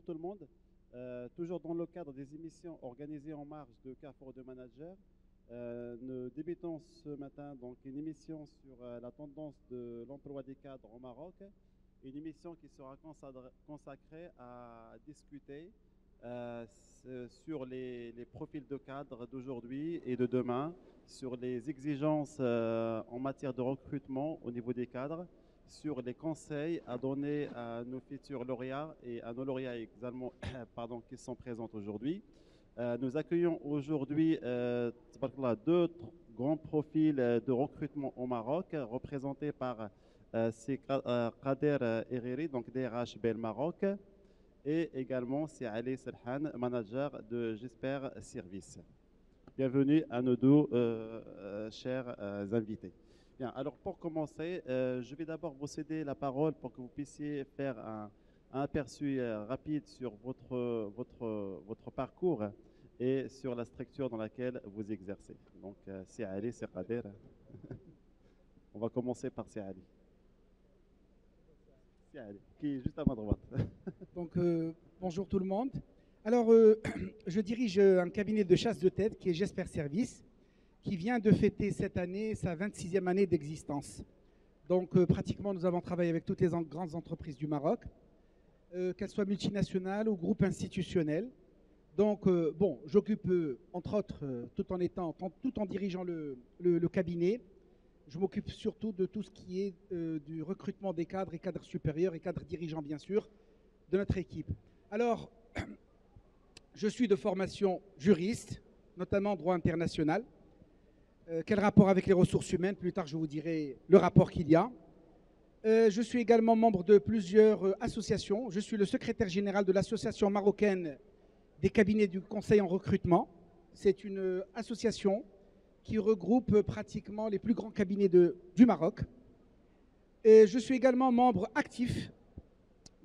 tout le monde. Toujours dans le cadre des émissions organisées en marge de Carrefour de Manager, nous débutons ce matin donc une émission sur la tendance de l'emploi des cadres au Maroc, une émission qui sera consacrée à discuter sur les profils de cadres d'aujourd'hui et de demain, sur les exigences en matière de recrutement au niveau des cadres, sur les conseils à donner à nos futurs lauréats et à nos lauréats également pardon, qui sont présents aujourd'hui. Nous accueillons aujourd'hui deux grands profils de recrutement au Maroc, représentés par Kader Herreri, donc DRH Bel Maroc, et également c'est Ali Serhan, manager de J'espère Service. Bienvenue à nos deux chers invités. Bien, alors pour commencer, je vais d'abord vous céder la parole pour que vous puissiez faire un aperçu rapide sur votre parcours et sur la structure dans laquelle vous exercez. Donc, c'est Ali, c'est Kader. On va commencer par c'est Ali. C'est Ali, qui est juste à ma droite. Donc, bonjour tout le monde. Alors, je dirige un cabinet de chasse de tête qui est J'espère Service, qui vient de fêter cette année sa 26e année d'existence. Donc, pratiquement, nous avons travaillé avec toutes les grandes entreprises du Maroc, qu'elles soient multinationales ou groupes institutionnels. Donc, bon, j'occupe, entre autres, tout en dirigeant le cabinet, je m'occupe surtout de tout ce qui est du recrutement des cadres et cadres supérieurs et cadres dirigeants, bien sûr, de notre équipe. Alors, je suis de formation juriste, notamment droit international. Quel rapport avec les ressources humaines? Plus tard, je vous dirai le rapport qu'il y a. Je suis également membre de plusieurs associations. Je suis le secrétaire général de l'association marocaine des cabinets du conseil en recrutement. C'est une association qui regroupe pratiquement les plus grands cabinets du Maroc. Et je suis également membre actif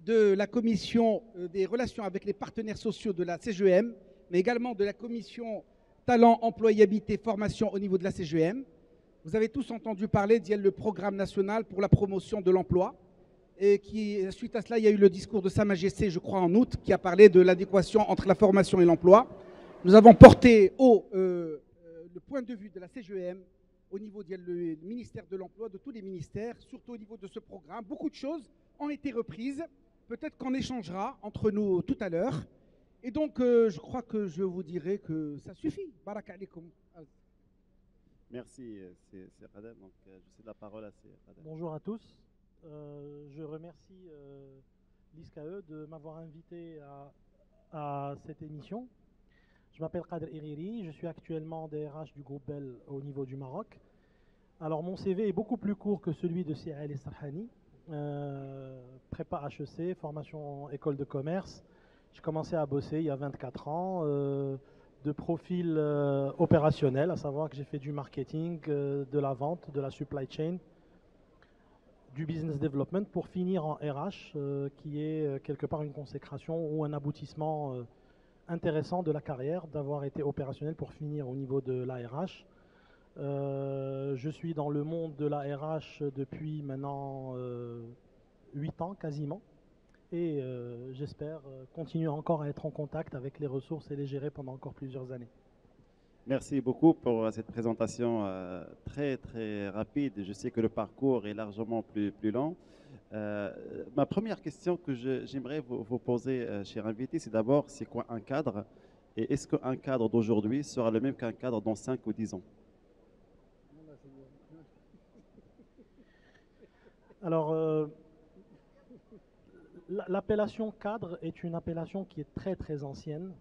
de la commission des relations avec les partenaires sociaux de la CGEM, mais également de la commission talent, employabilité, formation au niveau de la CGEM. Vous avez tous entendu parler le programme national pour la promotion de l'emploi. Et suite à cela, il y a eu le discours de Sa Majesté, je crois en août, qui a parlé de l'adéquation entre la formation et l'emploi. Nous avons porté le point de vue de la CGEM au niveau du ministère de l'Emploi, de tous les ministères, surtout au niveau de ce programme. Beaucoup de choses ont été reprises. Peut-être qu'on échangera entre nous tout à l'heure. Et donc, je crois que je vous dirai que ça suffit. Baraka alaikum. Merci, c'est Kader. Donc, je cède la parole à Kader. Bonjour à tous. Je remercie l'ISKE de m'avoir invité à cette émission. Je m'appelle Kader Herreri, je suis actuellement DRH du groupe Bel au niveau du Maroc. Alors mon CV est beaucoup plus court que celui de Ali Serhani. Prépa HEC, formation école de commerce. J'ai commencé à bosser il y a 24 ans, de profil opérationnel, à savoir que j'ai fait du marketing, de la vente, de la supply chain, du business development pour finir en RH, qui est quelque part une consécration ou un aboutissement intéressant de la carrière, d'avoir été opérationnel pour finir au niveau de la RH. Je suis dans le monde de la RH depuis maintenant 8 ans quasiment et j'espère continuer encore à être en contact avec les ressources et les gérer pendant encore plusieurs années. Merci beaucoup pour cette présentation très très rapide. Je sais que le parcours est largement plus long. Ma première question que j'aimerais vous poser, cher invité, c'est d'abord, c'est quoi un cadre? Et est-ce qu'un cadre d'aujourd'hui sera le même qu'un cadre dans 5 ou 10 ans? Alors, l'appellation cadre est une appellation qui est très très ancienne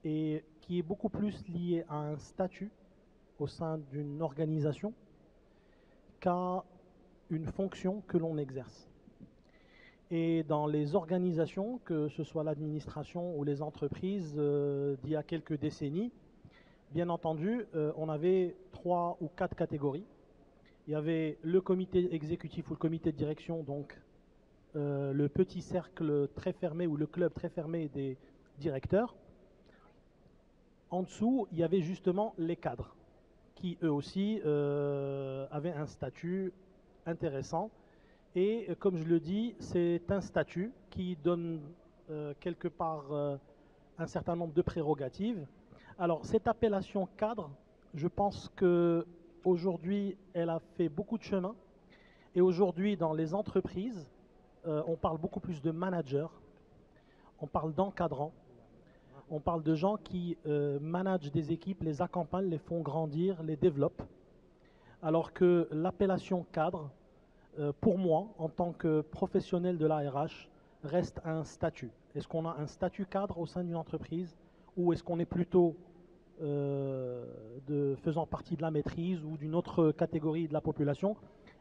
et qui est beaucoup plus liée à un statut au sein d'une organisation qu'à une fonction que l'on exerce. Et dans les organisations, que ce soit l'administration ou les entreprises d'il y a quelques décennies, bien entendu, on avait 3 ou 4 catégories. Il y avait le comité exécutif ou le comité de direction, donc le petit cercle très fermé ou le club très fermé des directeurs. En dessous, il y avait justement les cadres, qui eux aussi avaient un statut intéressant Et comme je le dis, c'est un statut qui donne quelque part un certain nombre de prérogatives. Alors, cette appellation cadre, je pense qu'aujourd'hui, elle a fait beaucoup de chemin. Et aujourd'hui, dans les entreprises, on parle beaucoup plus de managers, on parle d'encadrants, on parle de gens qui managent des équipes, les accompagnent, les font grandir, les développent. Alors que l'appellation cadre, pour moi, en tant que professionnel de la RH, reste un statut. Est-ce qu'on a un statut cadre au sein d'une entreprise ou est-ce qu'on est plutôt faisant partie de la maîtrise ou d'une autre catégorie de la population?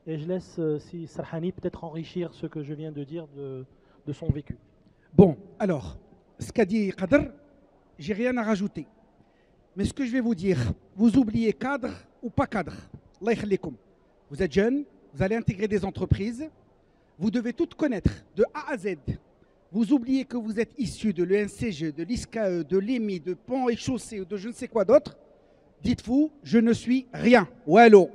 Et je laisse si Serhani peut-être enrichir ce que je viens de dire de son vécu. Bon, alors, ce qu'a dit Qadr, j'ai rien à rajouter. Mais ce que je vais vous dire, vous oubliez cadre ou pas cadre. Allah yakhlikum. Vous êtes jeune, vous allez intégrer des entreprises, vous devez toutes connaître de A à Z. Vous oubliez que vous êtes issu de l'ENCG, de l'ISCAE, de l'EMI, de Pont et Chaussée ou de je ne sais quoi d'autre. Dites-vous, je ne suis rien. Ou allô,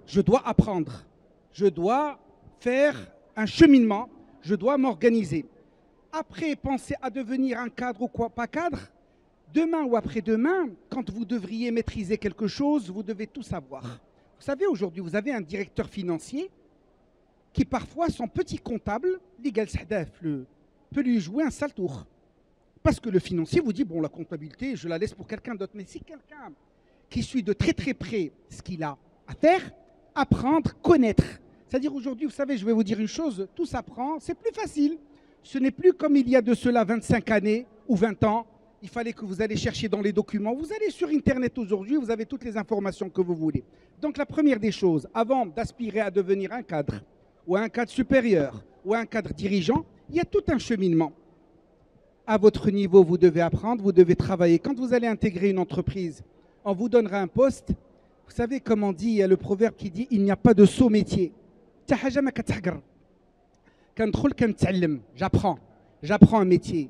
je dois apprendre. Je dois faire un cheminement. Je dois m'organiser. Après, pensez à devenir un cadre ou quoi, pas cadre. Demain ou après-demain, quand vous devriez maîtriser quelque chose, vous devez tout savoir. Vous savez, aujourd'hui, vous avez un directeur financier qui parfois, son petit comptable, peut lui jouer un sale tour. Parce que le financier vous dit, bon, la comptabilité, je la laisse pour quelqu'un d'autre. Mais si quelqu'un qui suit de très très près ce qu'il a à faire, apprendre, connaître. C'est-à-dire aujourd'hui, vous savez, je vais vous dire une chose, tout s'apprend, c'est plus facile. Ce n'est plus comme il y a de cela 25 années ou 20 ans. Il fallait que vous allez chercher dans les documents. Vous allez sur Internet aujourd'hui, vous avez toutes les informations que vous voulez. Donc la première des choses, avant d'aspirer à devenir un cadre, ou un cadre supérieur, ou un cadre dirigeant, il y a tout un cheminement. À votre niveau, vous devez apprendre, vous devez travailler. Quand vous allez intégrer une entreprise, on vous donnera un poste. Vous savez, comme on dit, il y a le proverbe qui dit « il n'y a pas de saut métier ». J'apprends un métier.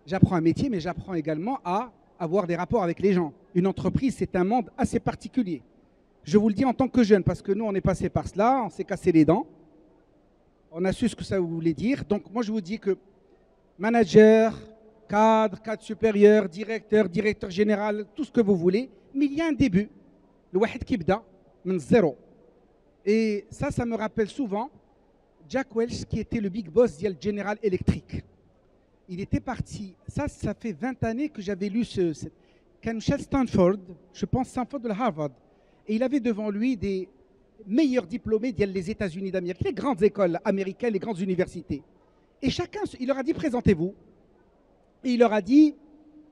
J'apprends un métier, mais j'apprends également à avoir des rapports avec les gens. Une entreprise, c'est un monde assez particulier. Je vous le dis en tant que jeune, parce que nous, on est passé par cela, on s'est cassé les dents. On a su ce que ça voulait dire. Donc, moi, je vous dis que manager, cadre, cadre supérieur, directeur général, tout ce que vous voulez, mais il y a un début. Le wahid qui bda, min zéro. Et ça me rappelle souvent Jack Welch, qui était le big boss de General Electric. Il était parti, ça fait 20 années que j'avais lu Stanford, je pense Stanford de Harvard. Et il avait devant lui des meilleurs diplômés des États-Unis d'Amérique, les grandes écoles américaines, les grandes universités. Et chacun, il leur a dit, présentez-vous. Et il leur a dit,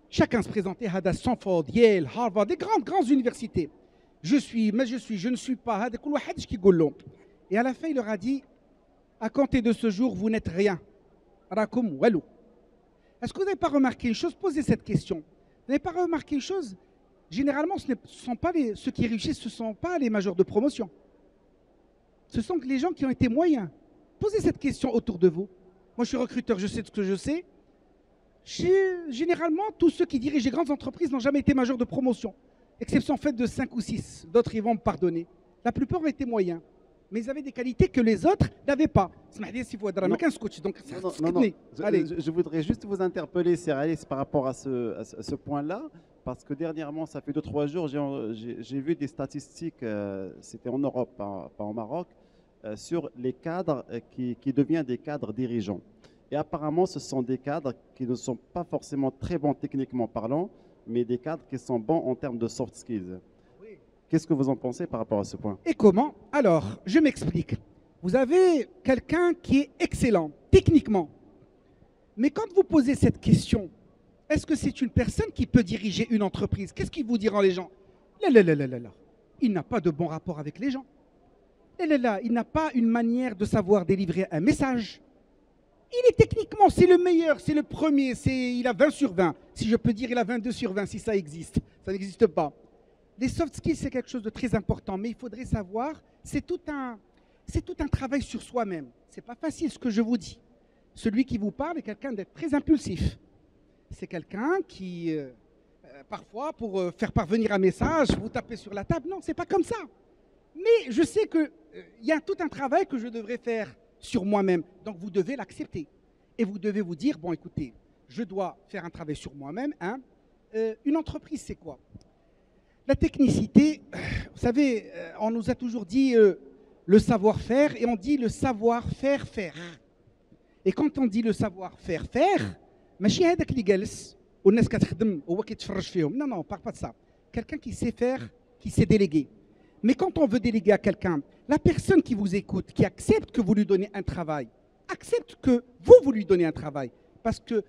chacun se présentait à Stanford, Yale, Harvard, des grandes universités. Je ne suis pas. Et à la fin, il leur a dit, à compter de ce jour, vous n'êtes rien. Rakum walou. Est-ce que vous n'avez pas remarqué une chose? Posez cette question. Vous n'avez pas remarqué une chose? Généralement, ceux qui réussissent, ce ne sont pas les majors de promotion. Ce sont les gens qui ont été moyens. Posez cette question autour de vous. Moi, je suis recruteur, je sais ce que je sais. Généralement, tous ceux qui dirigent les grandes entreprises n'ont jamais été majors de promotion. Exception faite de 5 ou 6. D'autres, ils vont me pardonner. La plupart ont été moyens. Mais ils avaient des qualités que les autres n'avaient pas. Je voudrais juste vous interpeller, Serhalis, par rapport à ce point-là, parce que dernièrement, ça fait 2-3 jours, j'ai vu des statistiques, c'était en Europe, pas au Maroc, sur les cadres qui deviennent des cadres dirigeants. Et apparemment, ce sont des cadres qui ne sont pas forcément très bons techniquement parlant, mais des cadres qui sont bons en termes de soft skills. Qu'est-ce que vous en pensez par rapport à ce point? Et comment? Alors, je m'explique. Vous avez quelqu'un qui est excellent, techniquement. Mais quand vous posez cette question, est-ce que c'est une personne qui peut diriger une entreprise? Qu'est-ce qu'ils vous diront les gens? Il n'a pas de bon rapport avec les gens. Il n'a pas une manière de savoir délivrer un message. Il est techniquement, c'est le meilleur, c'est le premier, il a 20 sur 20. Si je peux dire, il a 22 sur 20, si ça existe. Ça n'existe pas. Les soft skills, c'est quelque chose de très important, mais il faudrait savoir, c'est tout un travail sur soi-même. Ce n'est pas facile ce que je vous dis. Celui qui vous parle est quelqu'un d'être très impulsif. C'est quelqu'un qui, parfois, pour faire parvenir un message, vous tapez sur la table. Non, ce n'est pas comme ça. Mais je sais qu'il y a tout un travail que je devrais faire sur moi-même. Donc vous devez l'accepter. Et vous devez vous dire, bon écoutez, je dois faire un travail sur moi-même. Hein. Une entreprise, c'est quoi? La technicité, vous savez, on nous a toujours dit le savoir-faire et on dit le savoir-faire faire. Et quand on dit le savoir-faire faire, ماشي هذاك اللي جالس والناس كتخدم هو كيتفرج فيهم. Non, non, on parle pas de ça. Quelqu'un qui sait faire, qui sait déléguer. Mais quand on veut déléguer à quelqu'un, la personne qui vous écoute, qui accepte que vous lui donnez un travail, accepte que vous lui donnez un travail. Parce que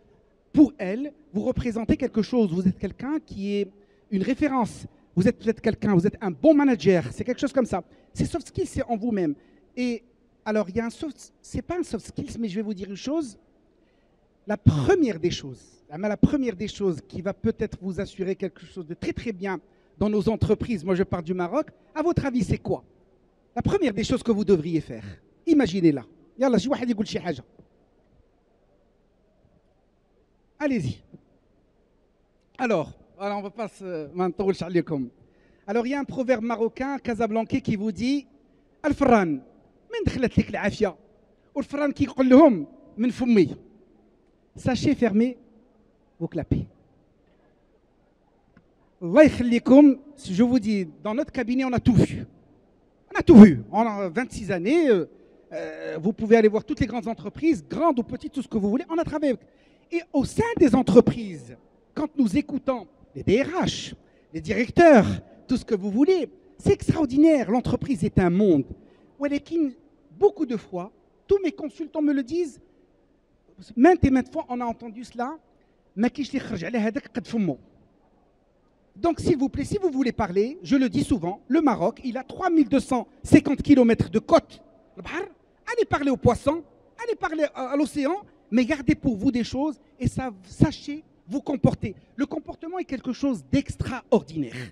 pour elle, vous représentez quelque chose. Vous êtes quelqu'un qui est une référence. Vous êtes peut-être quelqu'un, vous êtes un bon manager. C'est quelque chose comme ça. C'est soft skills, c'est en vous-même. Et alors, il y a un soft, c'est pas un soft skills, mais je vais vous dire une chose. La première des choses qui va peut-être vous assurer quelque chose de très très bien dans nos entreprises, moi je pars du Maroc, à votre avis c'est quoi? La première des choses que vous devriez faire, imaginez-la. Yallah, شي واحد يقول شي حاجة. Allez-y. Alors, on va pas ما نطولش عليكم. Alors il y a un proverbe marocain casablancais qui vous dit الفران من دخلت لك العافية والفران كيقول لهم من فمي. Sachez fermer vos clapets. Allah yakhlikum, je vous dis, dans notre cabinet, on a tout vu. On a tout vu. En 26 années, vous pouvez aller voir toutes les grandes entreprises, grandes ou petites, tout ce que vous voulez. On a travaillé. Et au sein des entreprises, quand nous écoutons les DRH, les directeurs, tout ce que vous voulez, c'est extraordinaire. L'entreprise est un monde. Beaucoup de fois, tous mes consultants me le disent, maintes et maintes fois, on a entendu cela. Donc, s'il vous plaît, si vous voulez parler, je le dis souvent, le Maroc, il a 3250 km de côte. Allez parler aux poissons, allez parler à l'océan, mais gardez pour vous des choses et sachez vous comporter. Le comportement est quelque chose d'extraordinaire.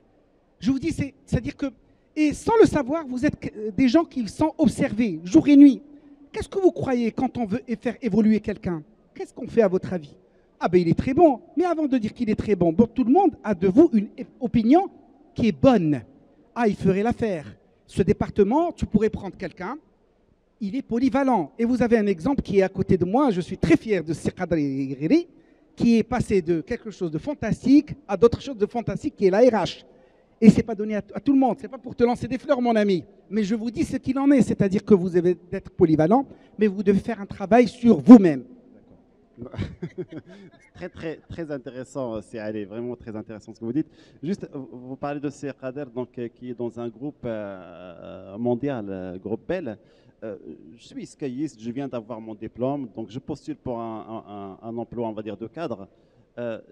Je vous dis, c'est-à-dire que, et sans le savoir, vous êtes des gens qui sont observés jour et nuit. Qu'est-ce que vous croyez quand on veut faire évoluer quelqu'un? Qu'est-ce qu'on fait à votre avis? Ah ben il est très bon. Mais avant de dire qu'il est très bon, tout le monde a de vous une opinion qui est bonne. Ah, il ferait l'affaire. Ce département, tu pourrais prendre quelqu'un, il est polyvalent. Et vous avez un exemple qui est à côté de moi, je suis très fier de Sir Kadri Ghiri, qui est passé de quelque chose de fantastique à d'autres choses de fantastique, qui est la RH. Et ce n'est pas donné à tout le monde, ce n'est pas pour te lancer des fleurs, mon ami. Mais je vous dis ce qu'il en est, c'est-à-dire que vous devez être polyvalent, mais vous devez faire un travail sur vous-même. Très intéressant, c'est allé, vraiment très intéressant ce que vous dites. Juste, vous parlez de Sir Kader, donc, qui est dans un groupe mondial, groupe Bell. Je suis skiiste, je viens d'avoir mon diplôme, donc je postule pour un emploi, on va dire, de cadre.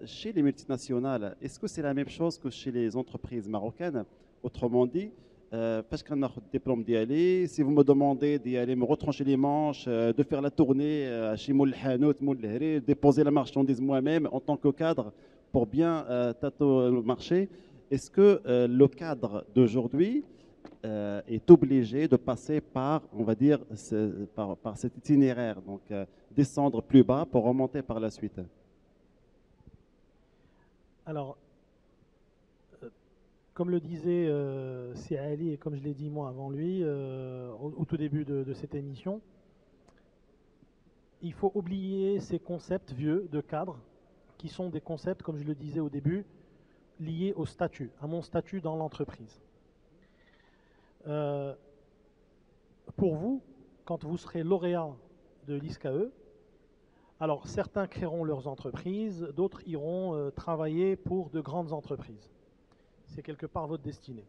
Chez les multinationales, est-ce que c'est la même chose que chez les entreprises marocaines? Autrement dit, parce qu'on a le diplôme d'y aller, si vous me demandez d'y aller me retrancher les manches, de faire la tournée chez Moul Hanout, Moul Lehri, déposer la marchandise moi-même en tant que cadre pour bien tâter le marché, est-ce que le cadre d'aujourd'hui est obligé de passer par, on va dire, par cet itinéraire, donc descendre plus bas pour remonter par la suite? Alors, comme le disait Si Ali et comme je l'ai dit moi avant lui, au tout début de cette émission, il faut oublier ces concepts vieux de cadre qui sont des concepts, comme je le disais au début, liés au statut, à mon statut dans l'entreprise. Pour vous, quand vous serez lauréat de l'ISCAE, alors certains créeront leurs entreprises, d'autres iront travailler pour de grandes entreprises. C'est quelque part votre destinée.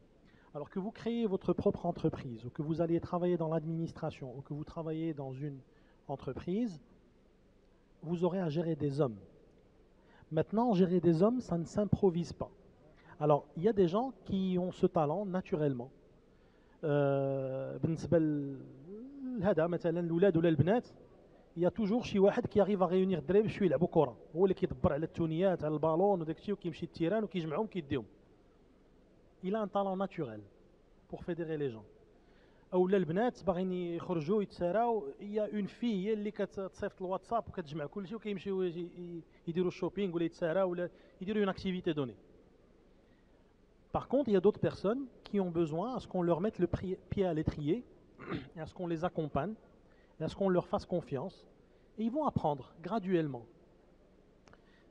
Alors que vous créez votre propre entreprise, ou que vous alliez travailler dans l'administration, ou que vous travaillez dans une entreprise, vous aurez à gérer des hommes. Maintenant, gérer des hommes, ça ne s'improvise pas. Alors, il y a des gens qui ont ce talent naturellement. بالنسبة لهذا مثلا الأولاد ولا البنات il y a toujours شي واحد كيغيف غيونيغ الدراري باش يلعبوا كره هو اللي كيدبر على التونيات على البالون وداك الشيء وكيمشي التيران وكيجمعهم كيديهم. Il a un talent naturel pour fédérer les gens. اولا البنات باغيين يخرجوا يتساراو هي اون في هي اللي كتصيفط الواتساب وكتجمع كل شيء وكيمشيو يديروا الشوبينغ ولا يتساراو ولا يديروا une activité donnée. Par contre, il y a d'autres personnes qui ont besoin à ce qu'on leur mette le pied à l'étrier et à ce qu'on les accompagne et à ce qu'on leur fasse confiance. Et ils vont apprendre graduellement.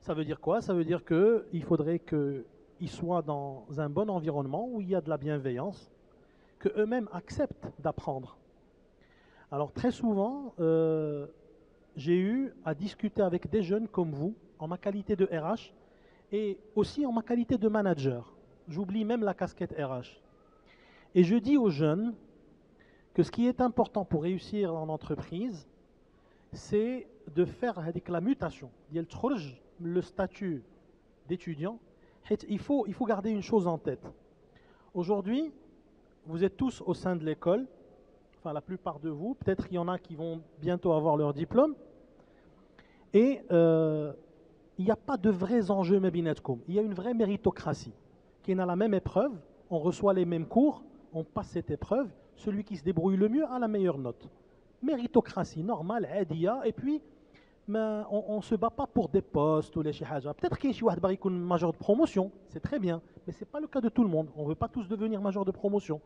Ça veut dire quoi? Ça veut dire qu'il faudrait qu'ils soient dans un bon environnement où il y a de la bienveillance, qu'eux-mêmes acceptent d'apprendre. Alors très souvent, j'ai eu à discuter avec des jeunes comme vous, en ma qualité de RH, et aussi en ma qualité de manager. J'oublie même la casquette RH. Et je dis aux jeunes que ce qui est important pour réussir en entreprise, c'est de faire la mutation. Le statut d'étudiant, il faut garder une chose en tête. Aujourd'hui, vous êtes tous au sein de l'école, enfin la plupart de vous, peut-être il y en a qui vont bientôt avoir leur diplôme, et il n'y a pas de vrais enjeux mebinetkom. Il y a une vraie méritocratie qui est dans la même épreuve, on reçoit les mêmes cours, on passe cette épreuve, celui qui se débrouille le mieux a la meilleure note. Méritocratie normale, adia, et puis on ne se bat pas pour des postes ou les chihaja. Peut-être qu'il y a un major de promotion, c'est très bien, mais ce n'est pas le cas de tout le monde. On ne veut pas tous devenir major de promotion.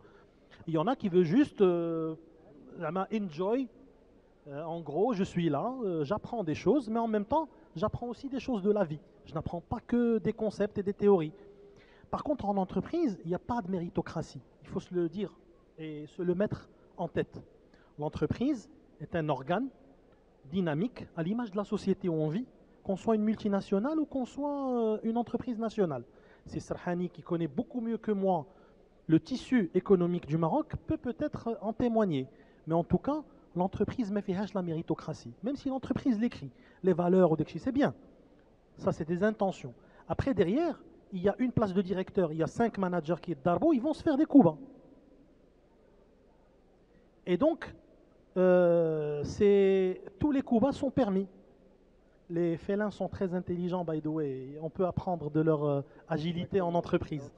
Il y en a qui veulent juste enjoy. En gros, je suis là, j'apprends des choses, mais en même temps, j'apprends aussi des choses de la vie. Je n'apprends pas que des concepts et des théories. Par contre, en entreprise, il n'y a pas de méritocratie. Il faut se le dire et se le mettre en tête. L'entreprise est un organe dynamique à l'image de la société où on vit, qu'on soit une multinationale ou qu'on soit une entreprise nationale. C'est Serhani qui connaît beaucoup mieux que moi le tissu économique du Maroc, peut-être en témoigner. Mais en tout cas, l'entreprise me fait la méritocratie. Même si l'entreprise l'écrit, les valeurs ou des choses, c'est bien. Ça, c'est des intentions. Après, derrière, il y a une place de directeur, il y a 5 managers qui sont d'Arbo, ils vont se faire des coups bas. Et donc, tous les coups bas sont permis. Les félins sont très intelligents, by the way. On peut apprendre de leur agilité en entreprise.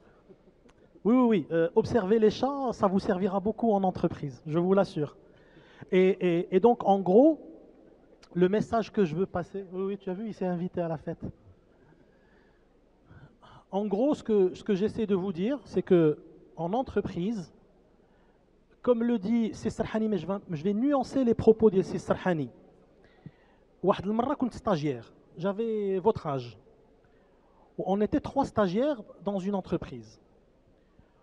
Oui. Observez les chats, ça vous servira beaucoup en entreprise, je vous l'assure. Et donc, en gros, le message que je veux passer... Oui, tu as vu, il s'est invité à la fête. En gros, ce que j'essaie de vous dire, c'est qu'en entreprise, comme le dit Sarhani, mais je vais nuancer les propos de Sarhani. Stagiaire, j'avais votre âge. On était 3 stagiaires dans une entreprise.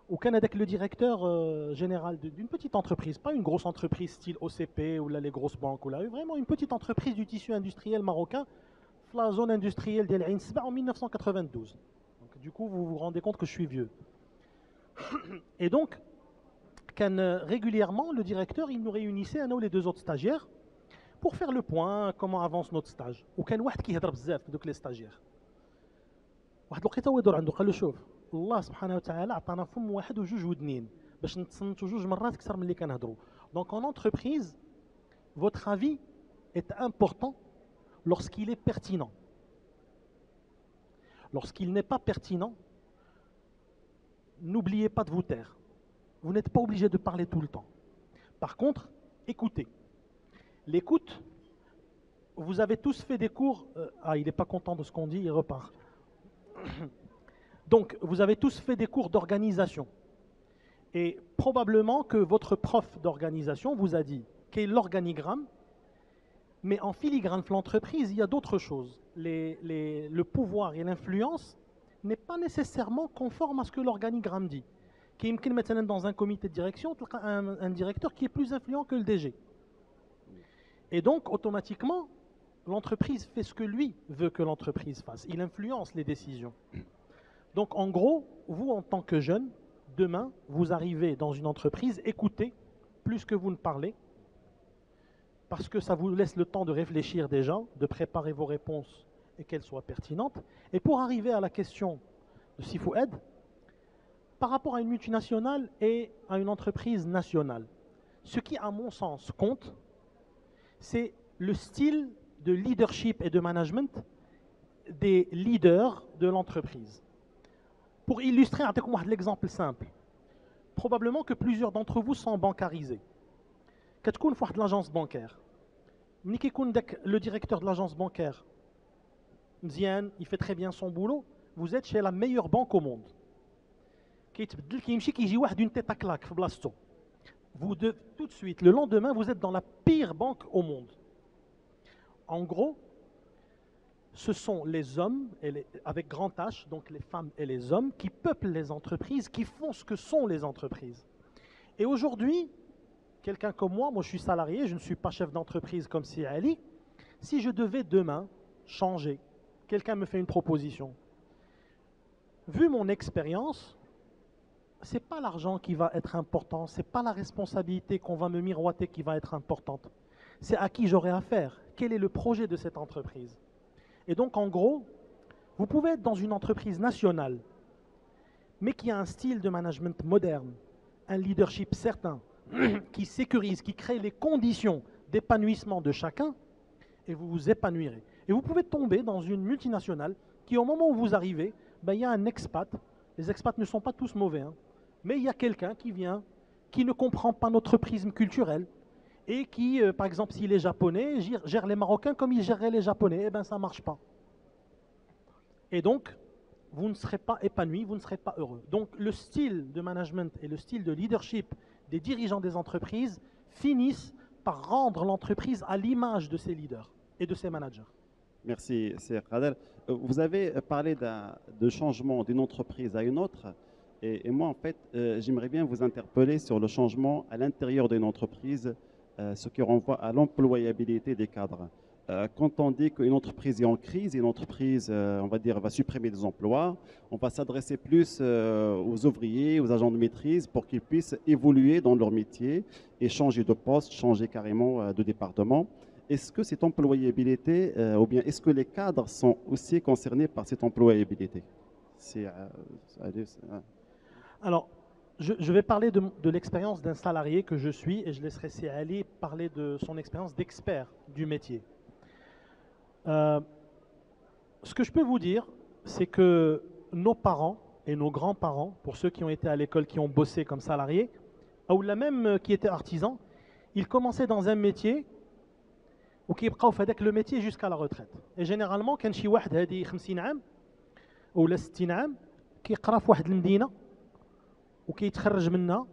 Au Canada, le directeur général d'une petite entreprise, pas une grosse entreprise style OCP ou là, les grosses banques, ou là, vraiment une petite entreprise du tissu industriel marocain, la zone industrielle d'El Ain Sba en 1992. Donc, du coup, vous vous rendez compte que je suis vieux. Et donc, régulièrement, le directeur, il nous réunissait, nous les 2 autres stagiaires, pour faire le point, comment avance notre stage. Ou كان واحد كيهضر بزاف دوك les stagiaires. واحد الوقيته هو يدور عنده قال له شوف الله سبحانه وتعالى عطانا فم واحد وجوج ودنين باش نتصنتوا 2 مرات اكثر من اللي كنهضروا. Donc en entreprise, votre avis est important lorsqu'il est pertinent. Lorsqu'il n'est pas pertinent, n'oubliez pas de vous taire. Vous n'êtes pas obligé de parler tout le temps. Par contre, écoutez. L'écoute, vous avez tous fait des cours... il n'est pas content de ce qu'on dit, il repart. Donc, vous avez tous fait des cours d'organisation. Et probablement que votre prof d'organisation vous a dit quel est l'organigramme, mais en filigrane de l'entreprise, il y a d'autres choses. Le pouvoir et l'influence n'est pas nécessairement conforme à ce que l'organigramme dit. Maintenant, dans un comité de direction, un directeur qui est plus influent que le DG. Et donc, automatiquement, l'entreprise fait ce que lui veut que l'entreprise fasse. Il influence les décisions. Donc, en gros, vous, en tant que jeune, demain, vous arrivez dans une entreprise, écoutez plus que vous ne parlez, parce que ça vous laisse le temps de réfléchir déjà, de préparer vos réponses et qu'elles soient pertinentes. Et pour arriver à la question de Sifoued, par rapport à une multinationale et à une entreprise nationale, ce qui, à mon sens, compte, c'est le style de leadership et de management des leaders de l'entreprise. Pour illustrer, un exemple simple. Probablement que plusieurs d'entre vous sont bancarisés. Quand vous êtes l'agence bancaire, le directeur de l'agence bancaire, il fait très bien son boulot, vous êtes chez la meilleure banque au monde. tout de suite, le lendemain, vous êtes dans la pire banque au monde. En gros, ce sont les hommes, avec grand H, donc les femmes et les hommes, qui peuplent les entreprises, qui font ce que sont les entreprises. Et aujourd'hui, quelqu'un comme moi je suis salarié, je ne suis pas chef d'entreprise comme si Ali. Si je devais demain changer, quelqu'un me fait une proposition. Vu mon expérience, ce n'est pas l'argent qui va être important, ce n'est pas la responsabilité qu'on va me miroiter qui va être importante. C'est à qui j'aurai affaire, quel est le projet de cette entreprise. Et donc en gros, vous pouvez être dans une entreprise nationale, mais qui a un style de management moderne, un leadership certain, qui sécurise, qui crée les conditions d'épanouissement de chacun, et vous vous épanouirez. Et vous pouvez tomber dans une multinationale qui, au moment où vous arrivez, il y a un expat. Les expats ne sont pas tous mauvais, hein, mais il y a quelqu'un qui vient, qui ne comprend pas notre prisme culturel, et qui, par exemple, s'il est japonais, gère les Marocains comme il gérerait les Japonais. Eh bien, ça ne marche pas. Et donc, vous ne serez pas épanoui, vous ne serez pas heureux. Donc, le style de management et le style de leadership des dirigeants des entreprises finissent par rendre l'entreprise à l'image de ses leaders et de ses managers. Merci, Sir Khader. Vous avez parlé de changement d'une entreprise à une autre. Et moi, en fait, j'aimerais bien vous interpeller sur le changement à l'intérieur d'une entreprise, ce qui renvoie à l'employabilité des cadres. Quand on dit qu'une entreprise est en crise, une entreprise, on va dire, va supprimer des emplois, on va s'adresser plus aux ouvriers, aux agents de maîtrise pour qu'ils puissent évoluer dans leur métier et changer de poste, changer carrément de département. Est-ce que cette employabilité, ou bien est-ce que les cadres sont aussi concernés par cette employabilité? Alors, je vais parler de l'expérience d'un salarié que je suis et je laisserai Ali parler de son expérience d'expert du métier. Ce que je peux vous dire, c'est que nos parents et nos grands-parents, pour ceux qui ont été à l'école, qui ont bossé comme salariés, ou là même qui étaient artisans, ils commençaient dans un métier ou qui يبقاو le métier jusqu'à la retraite. Et généralement, كان شي واحد هادي 50 عام ولا 60 عام كيقرا في واحد المدينه وكيتخرج منها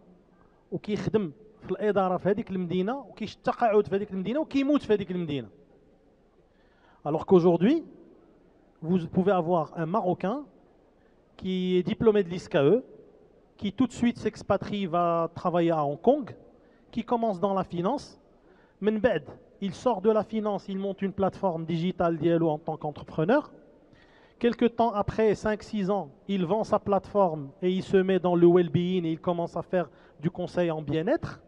وكيخدم في الاداره في هذيك المدينه وكيشتى قاعد في هذيك المدينه وكيموت في هذيك المدينه. Alors qu'aujourd'hui, vous pouvez avoir un Marocain qui est diplômé de l'ISCAE, qui tout de suite s'expatrie, va travailler à Hong Kong, qui commence dans la finance. من بعد, il sort de la finance, il monte une plateforme digitale d'ILO en tant qu'entrepreneur. Quelque temps après, 5-6 ans, il vend sa plateforme et il se met dans le well-being et il commence à faire du conseil en bien-être.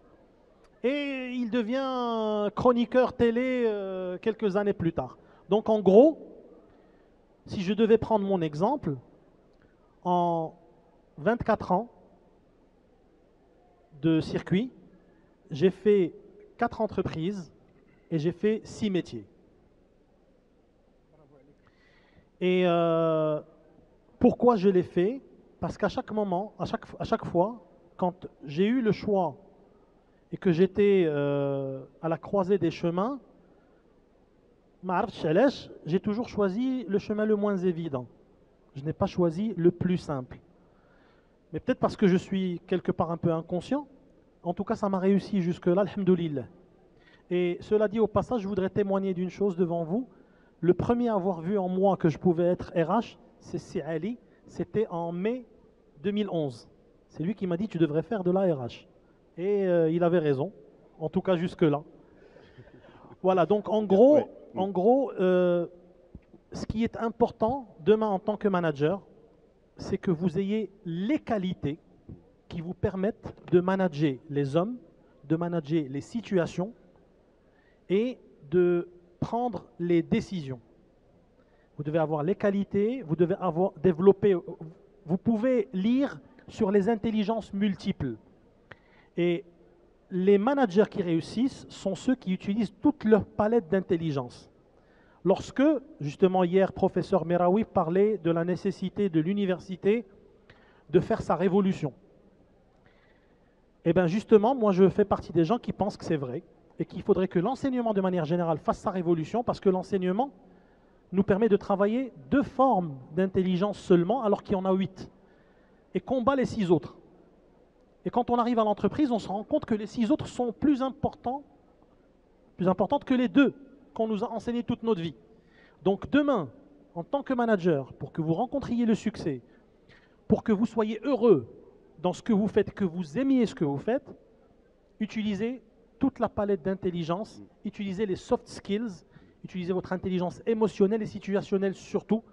Et il devient chroniqueur télé quelques années plus tard. Donc en gros, si je devais prendre mon exemple, en 24 ans de circuit, j'ai fait 4 entreprises et j'ai fait 6 métiers. Et pourquoi je l'ai fait? Parce qu'à chaque moment, à chaque fois, quand j'ai eu le choix et que j'étais à la croisée des chemins, j'ai toujours choisi le chemin le moins évident. Je n'ai pas choisi le plus simple. Mais peut-être parce que je suis quelque part un peu inconscient. En tout cas, ça m'a réussi jusque-là, alhamdoulilah. Et cela dit, au passage, je voudrais témoigner d'une chose devant vous. Le premier à avoir vu en moi que je pouvais être RH, c'est Si Ali. C'était en mai 2011. C'est lui qui m'a dit « tu devrais faire de la RH ». Et il avait raison, en tout cas jusque-là. Voilà, donc en gros, ce qui est important demain en tant que manager, c'est que vous ayez les qualités qui vous permettent de manager les hommes, de manager les situations et de prendre les décisions. Vous devez avoir les qualités, vous devez avoir développé, vous pouvez lire sur les intelligences multiples. Et les managers qui réussissent sont ceux qui utilisent toute leur palette d'intelligence. Lorsque, justement hier, professeur Meraoui parlait de la nécessité de l'université de faire sa révolution. Et bien justement, moi je fais partie des gens qui pensent que c'est vrai et qu'il faudrait que l'enseignement de manière générale fasse sa révolution parce que l'enseignement nous permet de travailler 2 formes d'intelligence seulement alors qu'il y en a 8 et combat les 6 autres. Et quand on arrive à l'entreprise, on se rend compte que les 6 autres sont plus importantes que les 2 qu'on nous a enseignés toute notre vie. Donc demain, en tant que manager, pour que vous rencontriez le succès, pour que vous soyez heureux dans ce que vous faites, que vous aimiez ce que vous faites, utilisez toute la palette d'intelligence, utilisez les soft skills, utilisez votre intelligence émotionnelle et situationnelle surtout.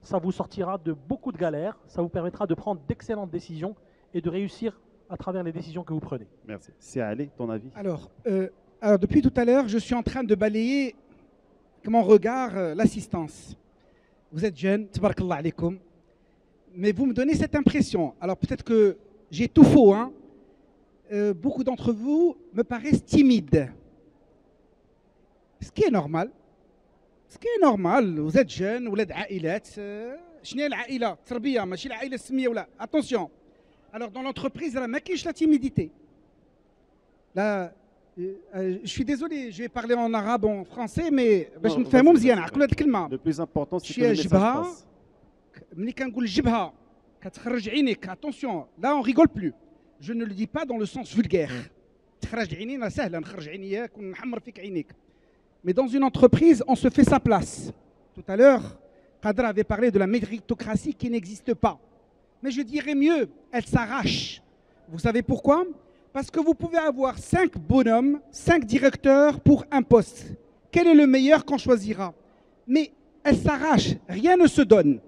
Ça vous sortira de beaucoup de galères, ça vous permettra de prendre d'excellentes décisions et de réussir à travers les décisions que vous prenez. Merci. C'est Ali, ton avis? Alors, depuis tout à l'heure, je suis en train de balayer comme mon regard l'assistance. Vous êtes jeune, tabarakallah alaykoum, mais vous me donnez cette impression. Alors peut-être que j'ai tout faux, hein. Beaucoup d'entre vous me paraissent timides. Ce qui est normal. Ce qui est normal, vous êtes jeune, vous êtes عائلات. شنو هي العائلة؟ تربية ماشي العائلة السمية ولا. Attention. Alors dans l'entreprise, là, ما كاينش la timidité. Là, je suis désolé, je vais parler en arabe, en français, mais باش نفهموا مزيان عقلوا هذه الكلمة. Le plus important, c'est que شي le message جبهة passe. ملي كنقول جبهة كتخرج عينيك. Attention, là on rigole plus. Je ne le dis pas dans le sens vulgaire. تخرج عينينا سهلة نخرج عينيك ونحمر فيك عينيك. Mais dans une entreprise, on se fait sa place. Tout à l'heure, Qadra avait parlé de la méritocratie qui n'existe pas. Mais je dirais mieux, elle s'arrache. Vous savez pourquoi? Parce que vous pouvez avoir 5 bonhommes, 5 directeurs pour un poste. Quel est le meilleur qu'on choisira? Mais elle s'arrache, rien ne se donne.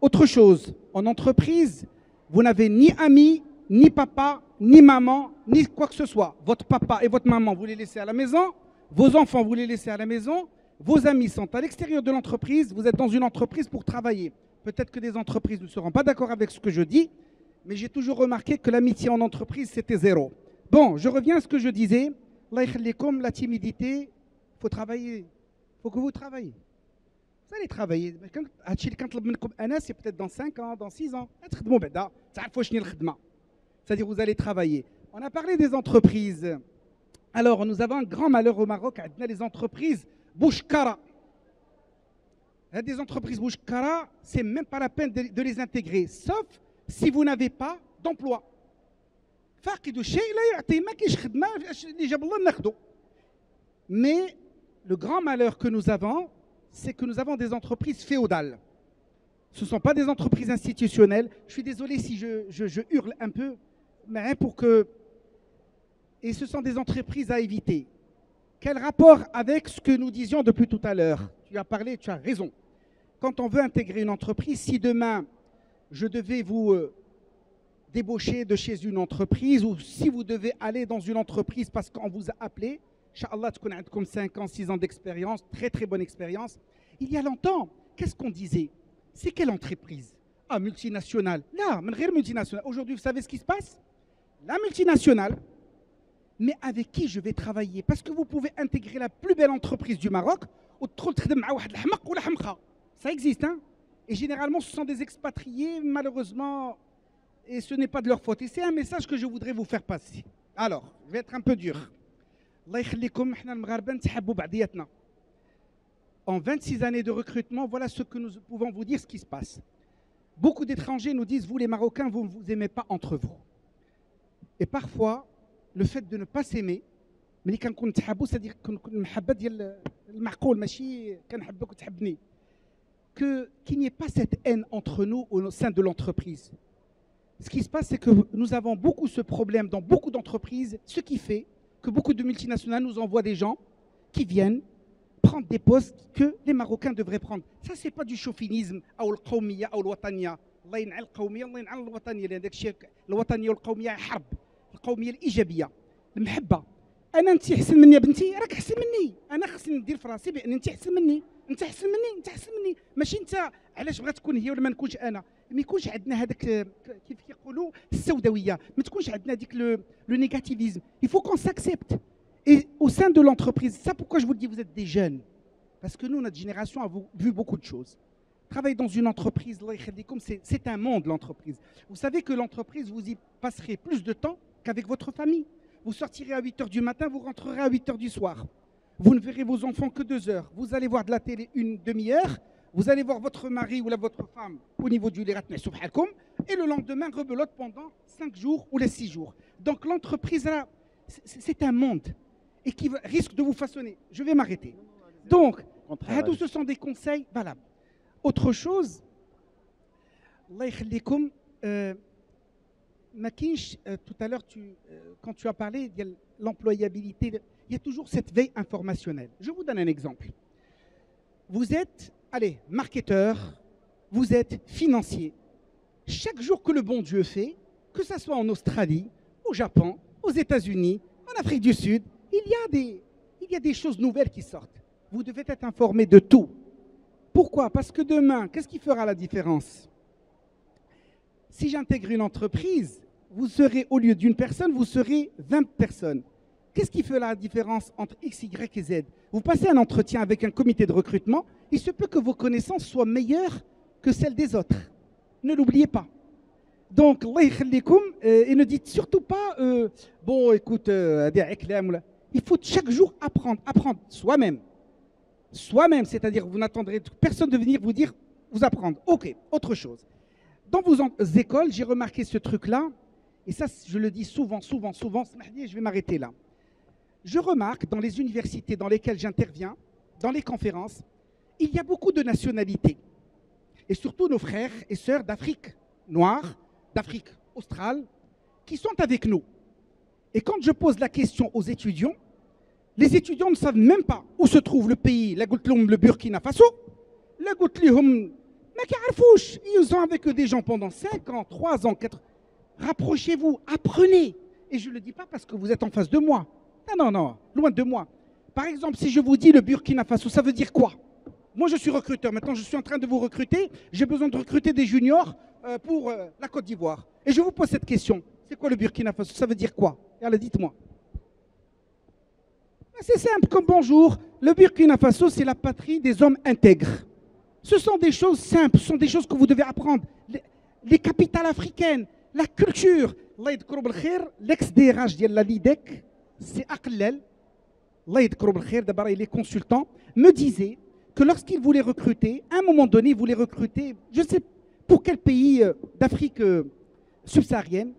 Autre chose, en entreprise, vous n'avez ni amis, ni papa, ni maman, ni quoi que ce soit. Votre papa et votre maman, vous les laissez à la maison. Vos enfants, vous les laissez à la maison. Vos amis sont à l'extérieur de l'entreprise. Vous êtes dans une entreprise pour travailler. Peut-être que des entreprises ne seront pas d'accord avec ce que je dis, mais j'ai toujours remarqué que l'amitié en entreprise, c'était 0. Bon, je reviens à ce que je disais. Allah yakhlikum, la timidité, il faut travailler. Il faut que vous travaillez. Vous allez travailler. C'est peut-être dans 5 ans, dans 6 ans. C'est-à-dire vous allez travailler. On a parlé des entreprises. Alors, nous avons un grand malheur au Maroc, les entreprises Bouchkara. Des entreprises Bouchkara, c'est même pas la peine de les intégrer, sauf si vous n'avez pas d'emploi. Mais le grand malheur que nous avons, c'est que nous avons des entreprises féodales. Ce ne sont pas des entreprises institutionnelles. Je suis désolé si je hurle un peu, mais pour que... Et ce sont des entreprises à éviter. Quel rapport avec ce que nous disions depuis tout à l'heure? Tu as parlé, tu as raison. Quand on veut intégrer une entreprise, si demain je devais vous débaucher de chez une entreprise, ou si vous devez aller dans une entreprise parce qu'on vous a appelé, Inch'Allah, tu connais comme 5 ans, 6 ans d'expérience, très très bonne expérience. Il y a longtemps, qu'est-ce qu'on disait? C'est quelle entreprise? Ah, multinationale. Là, multinationale. Aujourd'hui, vous savez ce qui se passe? La multinationale, mais avec qui je vais travailler? Parce que vous pouvez intégrer la plus belle entreprise du Maroc, ça existe, hein? Et généralement, ce sont des expatriés, malheureusement, et ce n'est pas de leur faute. Et c'est un message que je voudrais vous faire passer. Alors, je vais être un peu dur. En 26 années de recrutement, voilà ce que nous pouvons vous dire, ce qui se passe. Beaucoup d'étrangers nous disent, vous les Marocains, vous ne vous aimez pas entre vous. Et parfois, le fait de ne pas s'aimer, c'est-à-dire qu'il n'y ait pas cette haine entre nous au sein de l'entreprise. Ce qui se passe, c'est que nous avons beaucoup ce problème dans beaucoup d'entreprises, ce qui fait que beaucoup de multinationales nous envoient des gens qui viennent prendre des postes que les Marocains devraient prendre. Ça, ce n'est pas du chauvinisme, ou le qawmiya, ou le wataniya. Allah ينعل القومية, الله ينعل الوطنية, لأن داك الشيء الوطنية والقومية حرب. القومية الإيجابية، المحبة. أنا أنت أحسن مني يا بنتي، راك أحسن مني. أنا خصني ندير في راسي بأن أنت أحسن مني، أنت أحسن مني، أنت أحسن مني. ماشي أنت علاش بغات تكون هي ولا ما نكونش أنا. ما يكونش عندنا هذاك كيف كيقولوا السوداوية، ما تكونش عندنا ديك لو نيجاتيفيزم. Il faut qu'on s'accepte. Et au sein de l'entreprise, ça pourquoi je vous le dis, vous êtes des jeunes. Parce que nous, notre génération a vu beaucoup de choses. Travailler dans une entreprise, c'est un monde, l'entreprise. Vous savez que l'entreprise, vous y passerez plus de temps qu'avec votre famille. Vous sortirez à 8 h du matin, vous rentrerez à 8 h du soir. Vous ne verrez vos enfants que 2 heures. Vous allez voir de la télé une demi-heure. Vous allez voir votre mari ou votre femme au niveau du lirat. et le lendemain, rebelote pendant 5 jours ou les 6 jours. Donc l'entreprise, là, c'est un monde et qui risque de vous façonner. Je vais m'arrêter. Donc, tout ce sont des conseils valables. Autre chose, Allah yakhlikum, Makinch, tout à l'heure, quand tu as parlé de l'employabilité, il y a toujours cette veille informationnelle. Je vous donne un exemple. Vous êtes, allez, marketeur, vous êtes financier. Chaque jour que le bon Dieu fait, que ce soit en Australie, au Japon, aux États-Unis, en Afrique du Sud, il y a des choses nouvelles qui sortent. Vous devez être informé de tout. Pourquoi? Parce que demain, qu'est-ce qui fera la différence? Si j'intègre une entreprise, vous serez, au lieu d'une personne, vous serez 20 personnes. Qu'est-ce qui fait la différence entre X, Y et Z? Vous passez un entretien avec un comité de recrutement, il se peut que vos connaissances soient meilleures que celles des autres. Ne l'oubliez pas. Donc, Allah yakhlikum, et ne dites surtout pas, bon, écoute, il faut chaque jour apprendre soi-même. Soi-même, c'est-à-dire vous n'attendrez personne de venir vous dire, vous apprendre. Ok, autre chose. Dans vos écoles, j'ai remarqué ce truc-là, et ça, je le dis souvent, je vais m'arrêter là. Je remarque dans les universités dans lesquelles j'interviens, dans les conférences, il y a beaucoup de nationalités. Et surtout nos frères et sœurs d'Afrique noire, d'Afrique australe, qui sont avec nous. Et quand je pose la question aux étudiants, les étudiants ne savent même pas où se trouve le pays. Le Burkina Faso, ils sont avec eux des gens pendant 5 ans, 3 ans, 4 ans. Rapprochez-vous, apprenez. Et je ne le dis pas parce que vous êtes en face de moi. Non, loin de moi. Par exemple, si je vous dis le Burkina Faso, ça veut dire quoi? Moi, je suis recruteur. Maintenant, je suis en train de vous recruter. J'ai besoin de recruter des juniors pour la Côte d'Ivoire. Et je vous pose cette question. C'est quoi le Burkina Faso? Ça veut dire quoi? Allez, dites-moi. C'est simple comme bonjour. Le Burkina Faso, c'est la patrie des hommes intègres. Ce sont des choses simples, ce sont des choses que vous devez apprendre. Les capitales africaines, la culture. L'ex-DRH de la LIDEC, c'est Aqlel. D'abord, il est consultant, me disait que lorsqu'il voulait recruter, à un moment donné, il voulait recruter, je ne sais pour quel pays d'Afrique subsaharienne,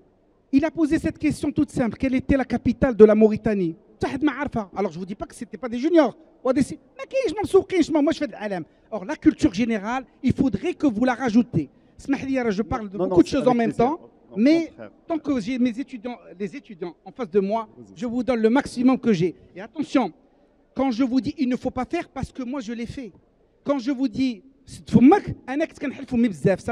il a posé cette question toute simple. Quelle était la capitale de la Mauritanie? Alors je ne vous dis pas que ce n'était pas des juniors. Or la culture générale, il faudrait que vous la rajoutez. Je parle de beaucoup de choses en même temps, mais tant que j'ai les étudiants en face de moi, je vous donne le maximum que j'ai. Et attention, quand je vous dis il ne faut pas faire, parce que moi je l'ai fait. Quand je vous dis ça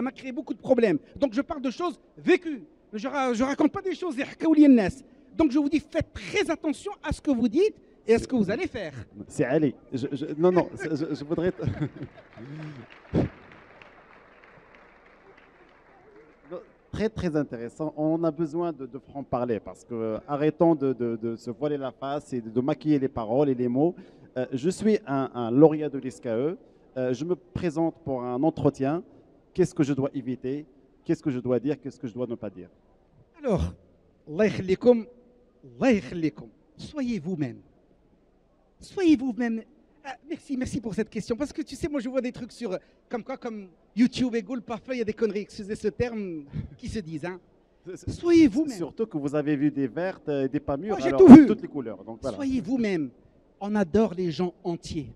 m'a créé beaucoup de problèmes. Donc je parle de choses vécues. Je ne raconte pas des choses. Donc je vous dis, faites très attention à ce que vous dites et à ce que vous allez faire. C'est Ali. Je voudrais... Très, très intéressant. On a besoin de franc-parler parce que arrêtons de se voiler la face et de maquiller les paroles et les mots. Je suis un lauréat de l'ISCAE. Je me présente pour un entretien. Qu'est-ce que je dois éviter? Qu'est-ce que je dois dire? Qu'est-ce que je dois ne pas dire? Alors, soyez vous-même. Soyez vous-même. Ah, merci pour cette question. Parce que tu sais, moi je vois des trucs comme YouTube et Google, parfois il y a des conneries, excusez ce terme, qui se disent. Hein. Soyez vous-même. Surtout que vous avez vu des vertes et des pas mûres, moi, j'ai tout vu. Toutes les couleurs. Donc, voilà. Soyez vous-même. On adore les gens entiers.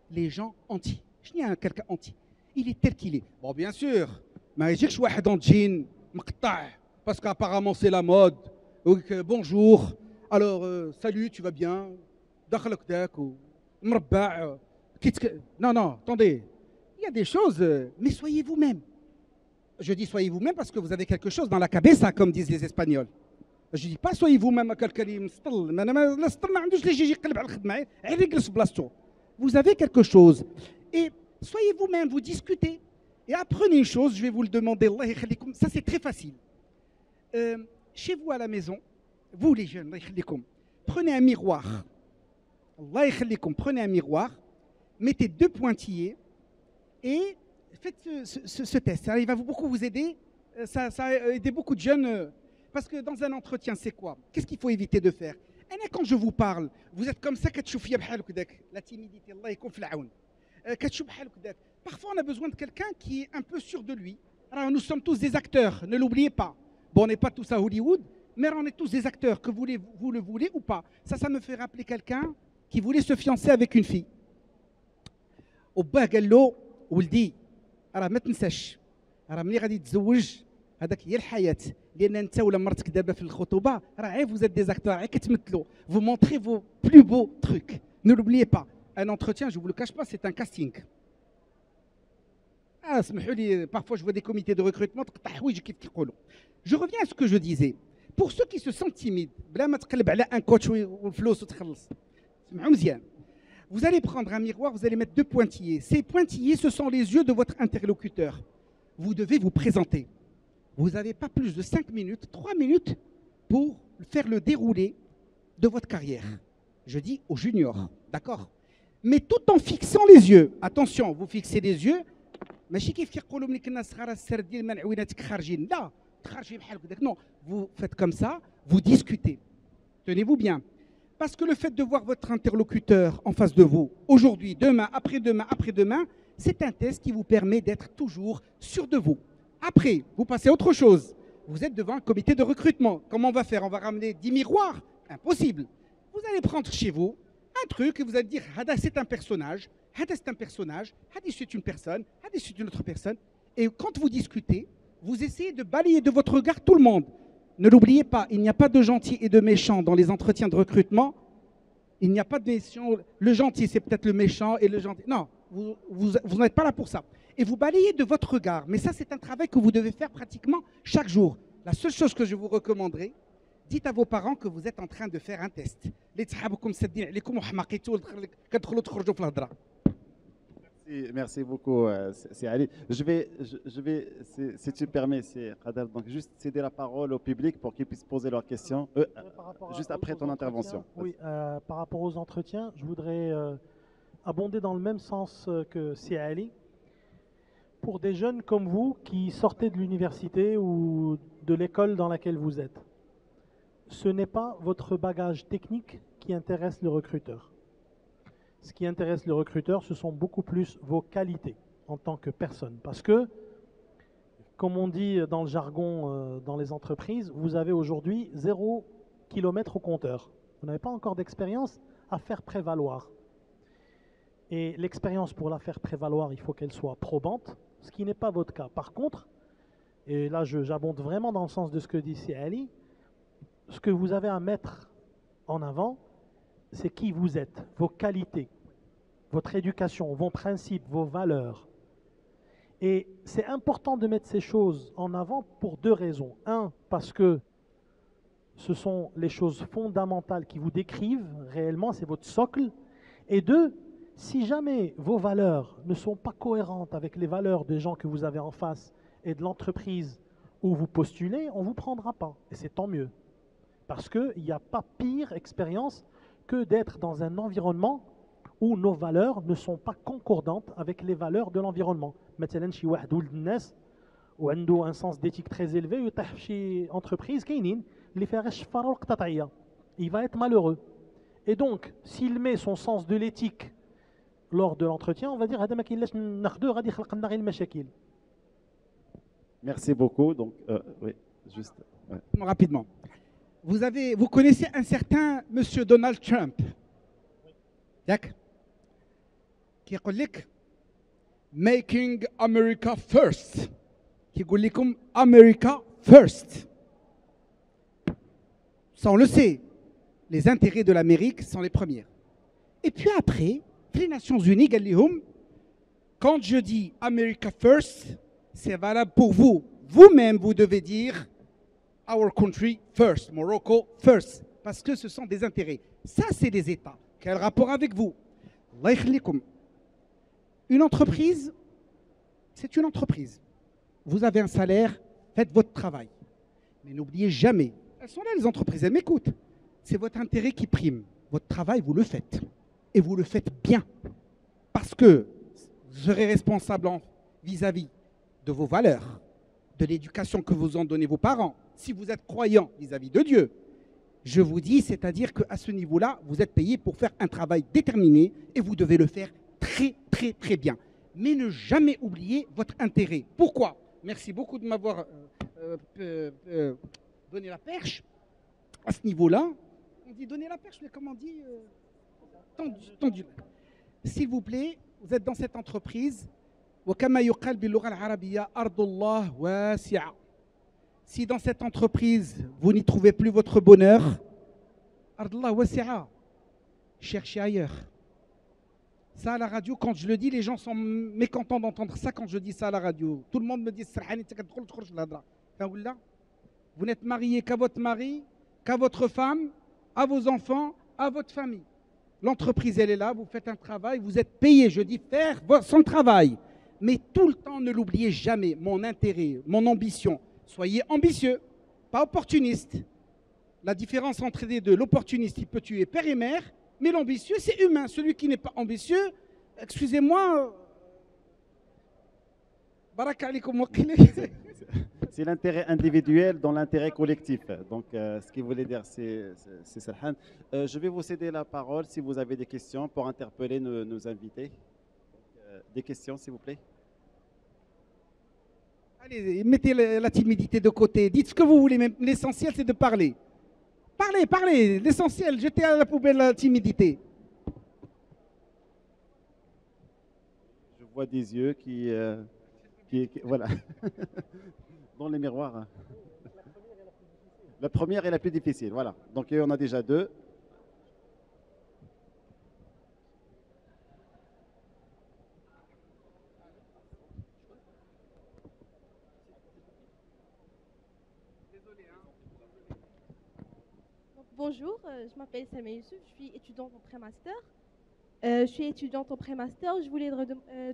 Les gens entiers. Je dis à quelqu'un entier. Il est tel qu'il est. Bon, bien sûr. Mais je suis un jean, parce qu'apparemment c'est la mode. Donc, bonjour. Alors, salut, tu vas bien? Non, attendez. Il y a des choses, mais soyez vous-même. Je dis soyez vous-même parce que vous avez quelque chose dans la cabeza, comme disent les Espagnols. Je ne dis pas soyez vous-même à quelqu'un qui vous avez quelque chose. Et soyez vous-même, vous discutez. Et apprenez une chose, je vais vous le demander. Ça, c'est très facile. Chez vous à la maison, vous les jeunes, prenez un miroir. Prenez un miroir, mettez 2 pointillés et faites ce test. Ça, il va beaucoup vous aider. Ça a aidé beaucoup de jeunes. Parce que dans un entretien, c'est quoi? Qu'est-ce qu'il faut éviter de faire? Quand je vous parle, vous êtes comme ça, la timidité, parfois on a besoin de quelqu'un qui est un peu sûr de lui, Alors, nous sommes tous des acteurs, ne l'oubliez pas. Bon, on n'est pas tous à Hollywood, mais on est tous des acteurs, que vous le voulez ou pas. Ça me fait rappeler quelqu'un qui voulait se fiancer avec une fille. وباه قال له ولدي راه ما تنساش راه ملي غادي تتزوج هذاك هي الحياه لان انت ولا مرتك دابا في الخطوبه راه غير vous êtes des acteurs غير كتمثلوا vous montrez vos plus beaux trucs ne l'oubliez pas un entretien je vous le cache pas c'est un casting اسمحوا لي parfois je vois des comités de recrutement تقطع حوايج كيف كيقولوا je reviens à ce que je disais pour ceux qui se sentent timides بلا ما تقلب على un coach والفلوس وتخلص سمعوا مزيان. Vous allez prendre un miroir, vous allez mettre 2 pointillés. Ces pointillés, ce sont les yeux de votre interlocuteur. Vous devez vous présenter. Vous n'avez pas plus de 5 minutes, 3 minutes pour faire le déroulé de votre carrière. Je dis aux juniors, d'accord? Mais tout en fixant les yeux. Attention, vous fixez les yeux. Non, vous faites comme ça, vous discutez. Tenez-vous bien. Parce que le fait de voir votre interlocuteur en face de vous, aujourd'hui, demain, après-demain, c'est un test qui vous permet d'être toujours sûr de vous. Après, vous passez à autre chose. Vous êtes devant un comité de recrutement. Comment on va faire? On va ramener 10 miroirs? Impossible. Vous allez prendre chez vous un truc et vous allez dire Hada c'est un personnage, Hada c'est un personnage, Hada c'est une personne, Hada c'est une autre personne. Et quand vous discutez, vous essayez de balayer de votre regard tout le monde. Ne l'oubliez pas, il n'y a pas de gentils et de méchants dans les entretiens de recrutement. Il n'y a pas de méchants. Le gentil, c'est peut-être le méchant et le gentil. Non, vous n'êtes pas là pour ça. Et vous balayez de votre regard. Mais ça, c'est un travail que vous devez faire pratiquement chaque jour. La seule chose que je vous recommanderais, dites à vos parents que vous êtes en train de faire un test. Merci beaucoup, c'est Ali. Je vais, si tu permets, c'est Kader, donc juste céder la parole au public pour qu'ils puissent poser leurs questions, juste après ton intervention. Oui, par rapport aux entretiens, je voudrais abonder dans le même sens que c'est Ali. Pour des jeunes comme vous qui sortez de l'université ou de l'école dans laquelle vous êtes, ce n'est pas votre bagage technique qui intéresse le recruteur. Ce qui intéresse le recruteur, ce sont beaucoup plus vos qualités en tant que personne. Parce que, comme on dit dans le jargon dans les entreprises, vous avez aujourd'hui 0 km au compteur. Vous n'avez pas encore d'expérience à faire prévaloir. Et l'expérience, pour la faire prévaloir, il faut qu'elle soit probante, ce qui n'est pas votre cas. Par contre, et là j'abonde vraiment dans le sens de ce que dit Ali, ce que vous avez à mettre en avant, c'est qui vous êtes, vos qualités, votre éducation, vos principes, vos valeurs. Et c'est important de mettre ces choses en avant pour 2 raisons. 1, parce que ce sont les choses fondamentales qui vous décrivent réellement, c'est votre socle. Et 2, si jamais vos valeurs ne sont pas cohérentes avec les valeurs des gens que vous avez en face et de l'entreprise où vous postulez, on ne vous prendra pas. Et c'est tant mieux. Parce qu'il n'y a pas pire expérience que d'être dans un environnement où nos valeurs ne sont pas concordantes avec les valeurs de l'environnement. مثلا شي واحد ولد الناس وعنده un sens d'éthique très élevé ويطيح في شي entreprise كاينين اللي فيها غير الشفاره والقطاطعيه. Il va être malheureux. Et donc, s'il met son sens de l'éthique lors de l'entretien, on va dire هذا ما كاينلاش ناخذوه غادي يخلق لنا غير المشاكل. Merci beaucoup. Donc, oui, juste. Ouais. Rapidement. Vous connaissez un certain monsieur Donald Trump. D'accord. Qui يقول لك Making America First. Qui يقول لكم America First. Ça, on le sait. Les intérêts de l'Amérique sont les premiers. Et puis après, les Nations Unies, quand je dis America First, c'est valable pour vous. Vous-même, vous devez dire Our country first, Morocco first, parce que ce sont des intérêts. Ça, c'est des États. Quel rapport avec vous? Allah yakhlikum. Une entreprise, c'est une entreprise. Vous avez un salaire, faites votre travail. Mais n'oubliez jamais, elles sont là les entreprises, elles m'écoutent. C'est votre intérêt qui prime. Votre travail, vous le faites. Et vous le faites bien. Parce que vous serez responsable vis-à-vis de vos valeurs, de l'éducation que vous ont donnée vos parents. Si vous êtes croyant vis-à-vis de Dieu, je vous dis, c'est-à-dire qu'à ce niveau-là, vous êtes payé pour faire un travail déterminé et vous devez le faire très, très, très bien. Mais ne jamais oublier votre intérêt. Pourquoi? Merci beaucoup de m'avoir donné la perche. À ce niveau-là, on dit donner la perche, mais comment on dit tendu. S'il vous plaît, vous êtes dans cette entreprise. وكما يقال باللغة العربية أرض الله واسعة. Si dans cette entreprise, vous n'y trouvez plus votre bonheur, أرض الله واسعة. Cherchez ailleurs. Ça à la radio, quand je le dis, les gens sont mécontents d'entendre ça quand je dis ça à la radio. Tout le monde me dit vous n'êtes marié qu'à votre mari, qu'à votre femme, à vos enfants, à votre famille. L'entreprise, elle est là, vous faites un travail, vous êtes payé, je dis faire son travail. Mais tout le temps, ne l'oubliez jamais, mon intérêt, mon ambition. Soyez ambitieux, pas opportuniste. La différence entre les deux, l'opportuniste, il peut tuer père et mère, mais l'ambitieux, c'est humain. Celui qui n'est pas ambitieux, excusez-moi, c'est l'intérêt individuel dans l'intérêt collectif. Donc, ce qu'il voulait dire, c'est Serhan. Je vais vous céder la parole si vous avez des questions pour interpeller nos invités. Des questions, s'il vous plaît. Allez, mettez la timidité de côté. Dites ce que vous voulez, mais l'essentiel, c'est de parler. Parlez. L'essentiel, jetez à la poubelle la timidité. Je vois des yeux qui voilà. Dans les miroirs. La première est la plus difficile, voilà. Donc, on a déjà deux. Bonjour, je m'appelle Samia Youssouf, je suis étudiante en pré-master. Je voulais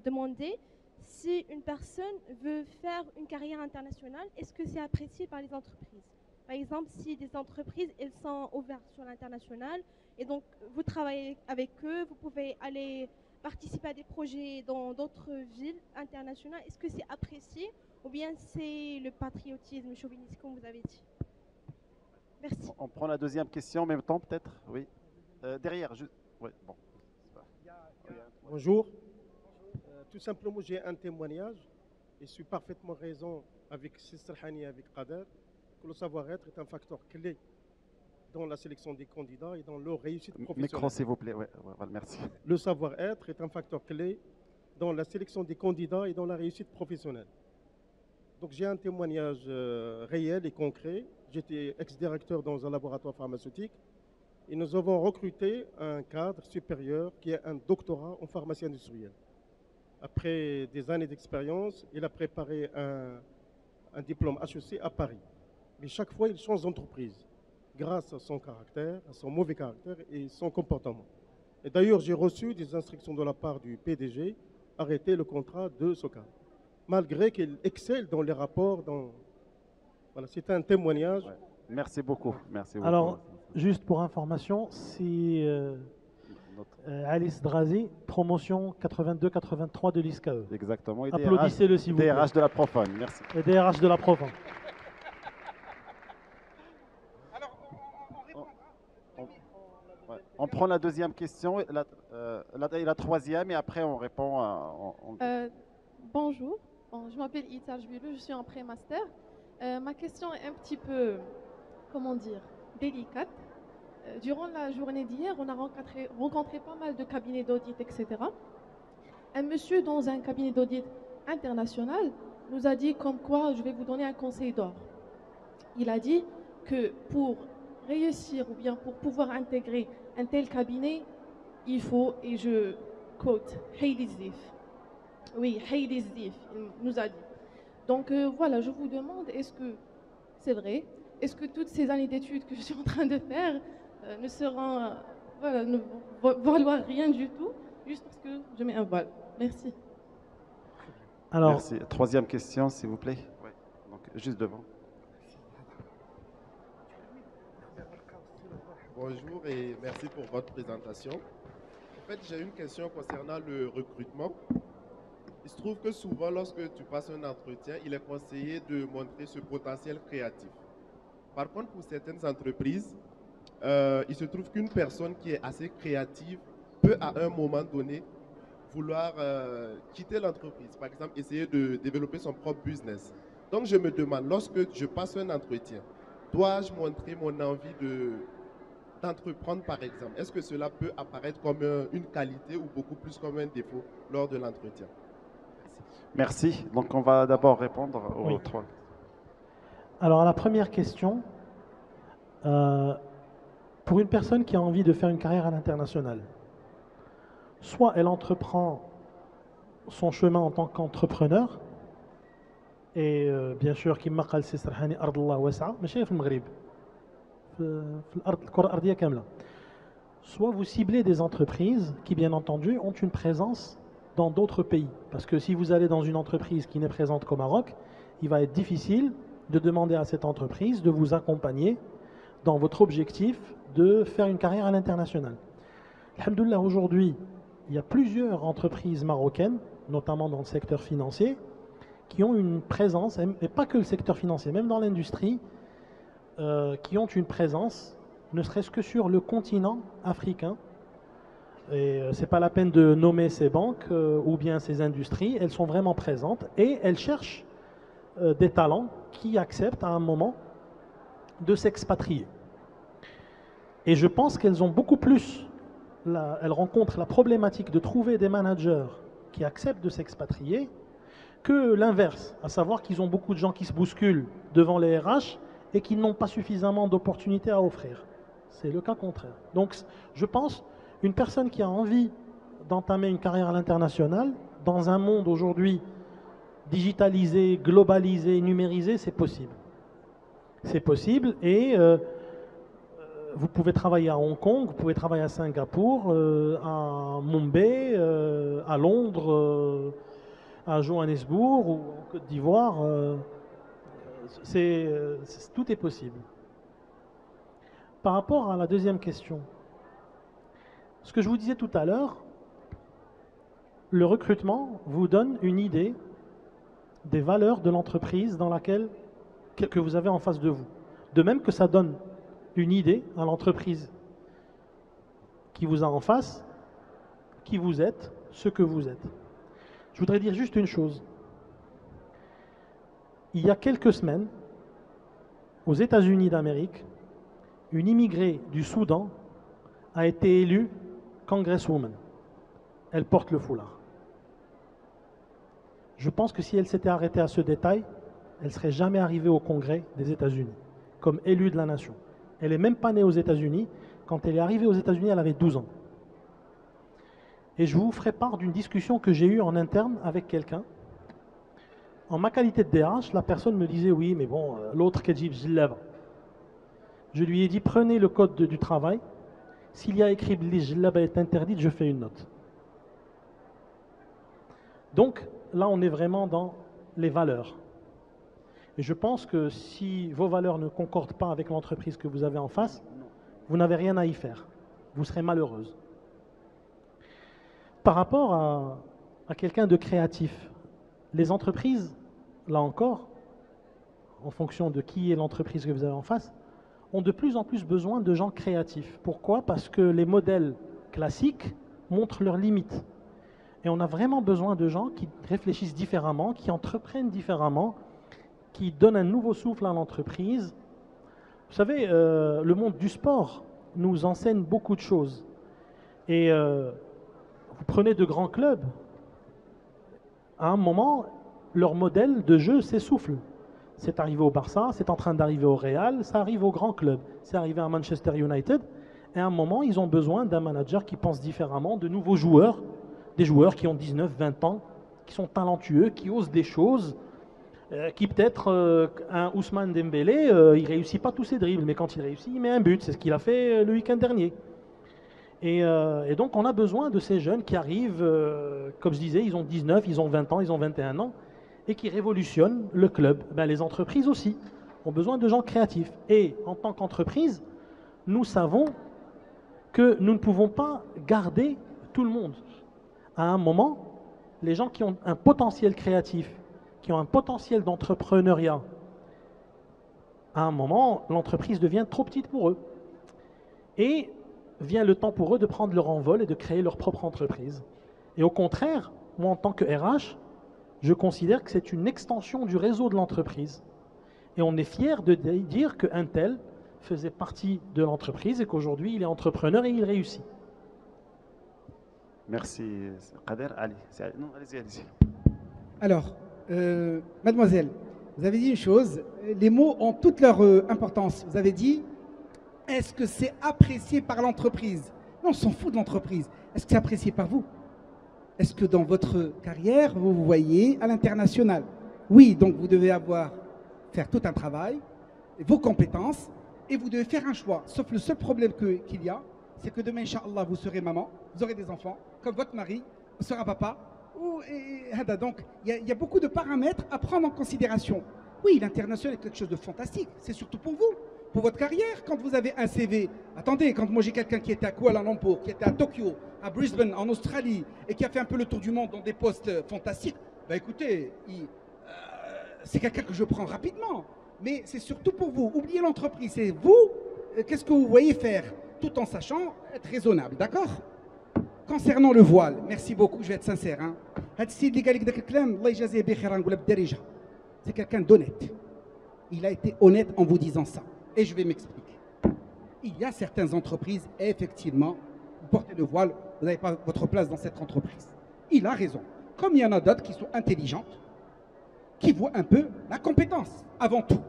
demander si une personne veut faire une carrière internationale, est-ce que c'est apprécié par les entreprises? Par exemple, si des entreprises elles sont ouvertes sur l'international et donc vous travaillez avec eux, vous pouvez aller participer à des projets dans d'autres villes internationales, est-ce que c'est apprécié ou bien c'est le patriotisme, le chauvinisme comme vous avez dit? Merci. On prend la deuxième question en même temps, peut-être. Oui. Derrière. Ouais, bon. Bonjour. Tout simplement, j'ai un témoignage et je suis parfaitement raison avec Sister Hani et avec Kader que le savoir-être est un facteur clé dans la sélection des candidats et dans leur réussite professionnelle. Micro, s'il vous plaît. Ouais, merci. Le savoir-être est un facteur clé dans la sélection des candidats et dans la réussite professionnelle. Donc j'ai un témoignage réel et concret. J'étais ex-directeur dans un laboratoire pharmaceutique et nous avons recruté un cadre supérieur qui a un doctorat en pharmacie industrielle. Après des années d'expérience, il a préparé un diplôme HEC à Paris. Mais chaque fois, il change d'entreprise grâce à son caractère, à son mauvais caractère et son comportement. Et d'ailleurs, j'ai reçu des instructions de la part du PDG arrêter le contrat de ce cadre, malgré qu'il excelle dans les rapports. Voilà, c'est un témoignage. Ouais. Merci beaucoup. Alors, juste pour information, c'est Alice Drazi, promotion 82-83 de l'ISCAE. Exactement. Applaudissez-le s'il vous plaît. DRH de la Profane, merci. Et DRH de la Profane. On prend la deuxième question, la troisième, et après on répond à... Bonjour, je m'appelle Ita Jbilou, je suis en pré-master. Ma question est un petit peu, comment dire, délicate. Durant la journée d'hier, on a rencontré pas mal de cabinets d'audit, etc. Un monsieur dans un cabinet d'audit international nous a dit comme quoi, je vais vous donner un conseil d'or. Il a dit que pour réussir ou bien pour pouvoir intégrer un tel cabinet, il faut, et je quote, Heidi Zif. Oui, Heidi Zif, il nous a dit. Donc voilà, je vous demande, est-ce que c'est vrai? Est-ce que toutes ces années d'études que je suis en train de faire ne seront, ne valoir rien du tout, juste parce que je mets un voile? Merci. Alors, merci. Troisième question, s'il vous plaît. Ouais. Donc, juste devant. Bonjour et merci pour votre présentation. En fait, j'ai une question concernant le recrutement. Il se trouve que souvent, lorsque tu passes un entretien, il est conseillé de montrer ce potentiel créatif. Par contre, pour certaines entreprises, il se trouve qu'une personne qui est assez créative peut à un moment donné vouloir quitter l'entreprise, par exemple, essayer de développer son propre business. Donc, je me demande, lorsque je passe un entretien, dois-je montrer mon envie d'entreprendre, par exemple? Est-ce que cela peut apparaître comme une qualité ou beaucoup plus comme un défaut lors de l'entretien? Merci. Donc, on va d'abord répondre aux Oui. trois. Alors, à la première question, pour une personne qui a envie de faire une carrière à l'international, soit elle entreprend son chemin en tant qu'entrepreneur, et bien sûr, كما قال السي سرحاني أرض الله واسعة ماشي في المغرب في الأرض الكرة الأرضية كاملة. Soit vous ciblez des entreprises qui, bien entendu, ont une présence dans d'autres pays. Parce que si vous allez dans une entreprise qui n'est présente qu'au Maroc, il va être difficile de demander à cette entreprise de vous accompagner dans votre objectif de faire une carrière à l'international. Alhamdoulilah, aujourd'hui, il y a plusieurs entreprises marocaines, notamment dans le secteur financier, qui ont une présence, et pas que le secteur financier, même dans l'industrie, qui ont une présence, ne serait-ce que sur le continent africain. Et ce n'est pas la peine de nommer ces banques ou bien ces industries, elles sont vraiment présentes et elles cherchent des talents qui acceptent à un moment de s'expatrier. Et je pense qu'elles ont beaucoup plus, elles rencontrent la problématique de trouver des managers qui acceptent de s'expatrier que l'inverse, à savoir qu'ils ont beaucoup de gens qui se bousculent devant les RH et qui n'ont pas suffisamment d'opportunités à offrir. C'est le cas contraire. Donc je pense une personne qui a envie d'entamer une carrière à l'international, dans un monde aujourd'hui digitalisé, globalisé, numérisé, c'est possible. C'est possible et vous pouvez travailler à Hong Kong, vous pouvez travailler à Singapour, à Mumbai, à Londres, à Johannesburg ou en Côte d'Ivoire. Tout est possible. Par rapport à la deuxième question, ce que je vous disais tout à l'heure, le recrutement vous donne une idée des valeurs de l'entreprise dans laquelle que vous avez en face de vous. De même que ça donne une idée à l'entreprise qui vous a en face, qui vous êtes, ce que vous êtes. Je voudrais dire juste une chose. Il y a quelques semaines, aux États-Unis d'Amérique, une immigrée du Soudan a été élue Congresswoman. Elle porte le foulard. Je pense que si elle s'était arrêtée à ce détail, elle ne serait jamais arrivée au Congrès des États-Unis, comme élue de la nation. Elle n'est même pas née aux États-Unis. Quand elle est arrivée aux États-Unis, elle avait 12 ans. Et je vous ferai part d'une discussion que j'ai eue en interne avec quelqu'un. En ma qualité de DRH, la personne me disait, oui, mais bon, l'autre Kajib Jillaba. Je lui ai dit, prenez le code du travail. S'il y a écrit que Jillaba est interdite, je fais une note. Donc, là, on est vraiment dans les valeurs. Et je pense que si vos valeurs ne concordent pas avec l'entreprise que vous avez en face, vous n'avez rien à y faire. Vous serez malheureuse. Par rapport à quelqu'un de créatif, les entreprises, là encore, en fonction de qui est l'entreprise que vous avez en face, ont de plus en plus besoin de gens créatifs. Pourquoi? Parce que les modèles classiques montrent leurs limites. Et on a vraiment besoin de gens qui réfléchissent différemment, qui entreprennent différemment, qui donnent un nouveau souffle à l'entreprise. Vous savez, le monde du sport nous enseigne beaucoup de choses. Et vous prenez de grands clubs, à un moment, leur modèle de jeu s'essouffle. C'est arrivé au Barça, c'est en train d'arriver au Real, ça arrive aux grands clubs. C'est arrivé à Manchester United. Et à un moment, ils ont besoin d'un manager qui pense différemment, de nouveaux joueurs, des joueurs qui ont 19, 20 ans, qui sont talentueux, qui osent des choses, qui peut-être, un Ousmane Dembélé, il ne réussit pas tous ses dribbles, mais quand il réussit, il met un but. C'est ce qu'il a fait le week-end dernier. Et donc, on a besoin de ces jeunes qui arrivent, comme je disais, ils ont 19, ils ont 20 ans, ils ont 21 ans, et qui révolutionnent le club. Ben, les entreprises aussi ont besoin de gens créatifs. Et en tant qu'entreprise, nous savons que nous ne pouvons pas garder tout le monde. À un moment, les gens qui ont un potentiel créatif, qui ont un potentiel d'entrepreneuriat, à un moment, l'entreprise devient trop petite pour eux. Et vient le temps pour eux de prendre leur envol et de créer leur propre entreprise. Et au contraire, moi en tant que RH, je considère que c'est une extension du réseau de l'entreprise. Et on est fier de dire qu'un tel faisait partie de l'entreprise et qu'aujourd'hui il est entrepreneur et il réussit. Merci, Kader. Allez, non, allez-y. Alors, mademoiselle, vous avez dit une chose, les mots ont toute leur importance. Vous avez dit, est-ce que c'est apprécié par l'entreprise? Non, on s'en fout de l'entreprise. Est-ce que c'est apprécié par vous? Est-ce que dans votre carrière, vous vous voyez à l'international? Oui, donc vous devez faire tout un travail, vos compétences, et vous devez faire un choix. Sauf le seul problème qu'il y a, c'est que demain, Inch'Allah, vous serez maman, vous aurez des enfants, comme votre mari sera papa. Donc, il y a beaucoup de paramètres à prendre en considération. Oui, l'international est quelque chose de fantastique. C'est surtout pour vous, pour votre carrière. Quand vous avez un CV, attendez, quand moi j'ai quelqu'un qui était à Kuala Lumpur, qui était à Tokyo, à Brisbane, en Australie, et qui a fait un peu le tour du monde dans des postes fantastiques, bah écoutez, c'est quelqu'un que je prends rapidement. Mais c'est surtout pour vous. Oubliez l'entreprise. C'est vous, qu'est-ce que vous voyez faire, tout en sachant être raisonnable, d'accord? Concernant le voile, merci beaucoup, je vais être sincère. C'est quelqu'un d'honnête. Il a été honnête en vous disant ça. Et je vais m'expliquer. Il y a certaines entreprises, effectivement, vous portez le voile, vous n'avez pas votre place dans cette entreprise. Il a raison. Comme il y en a d'autres qui sont intelligentes, qui voient un peu la compétence, avant tout.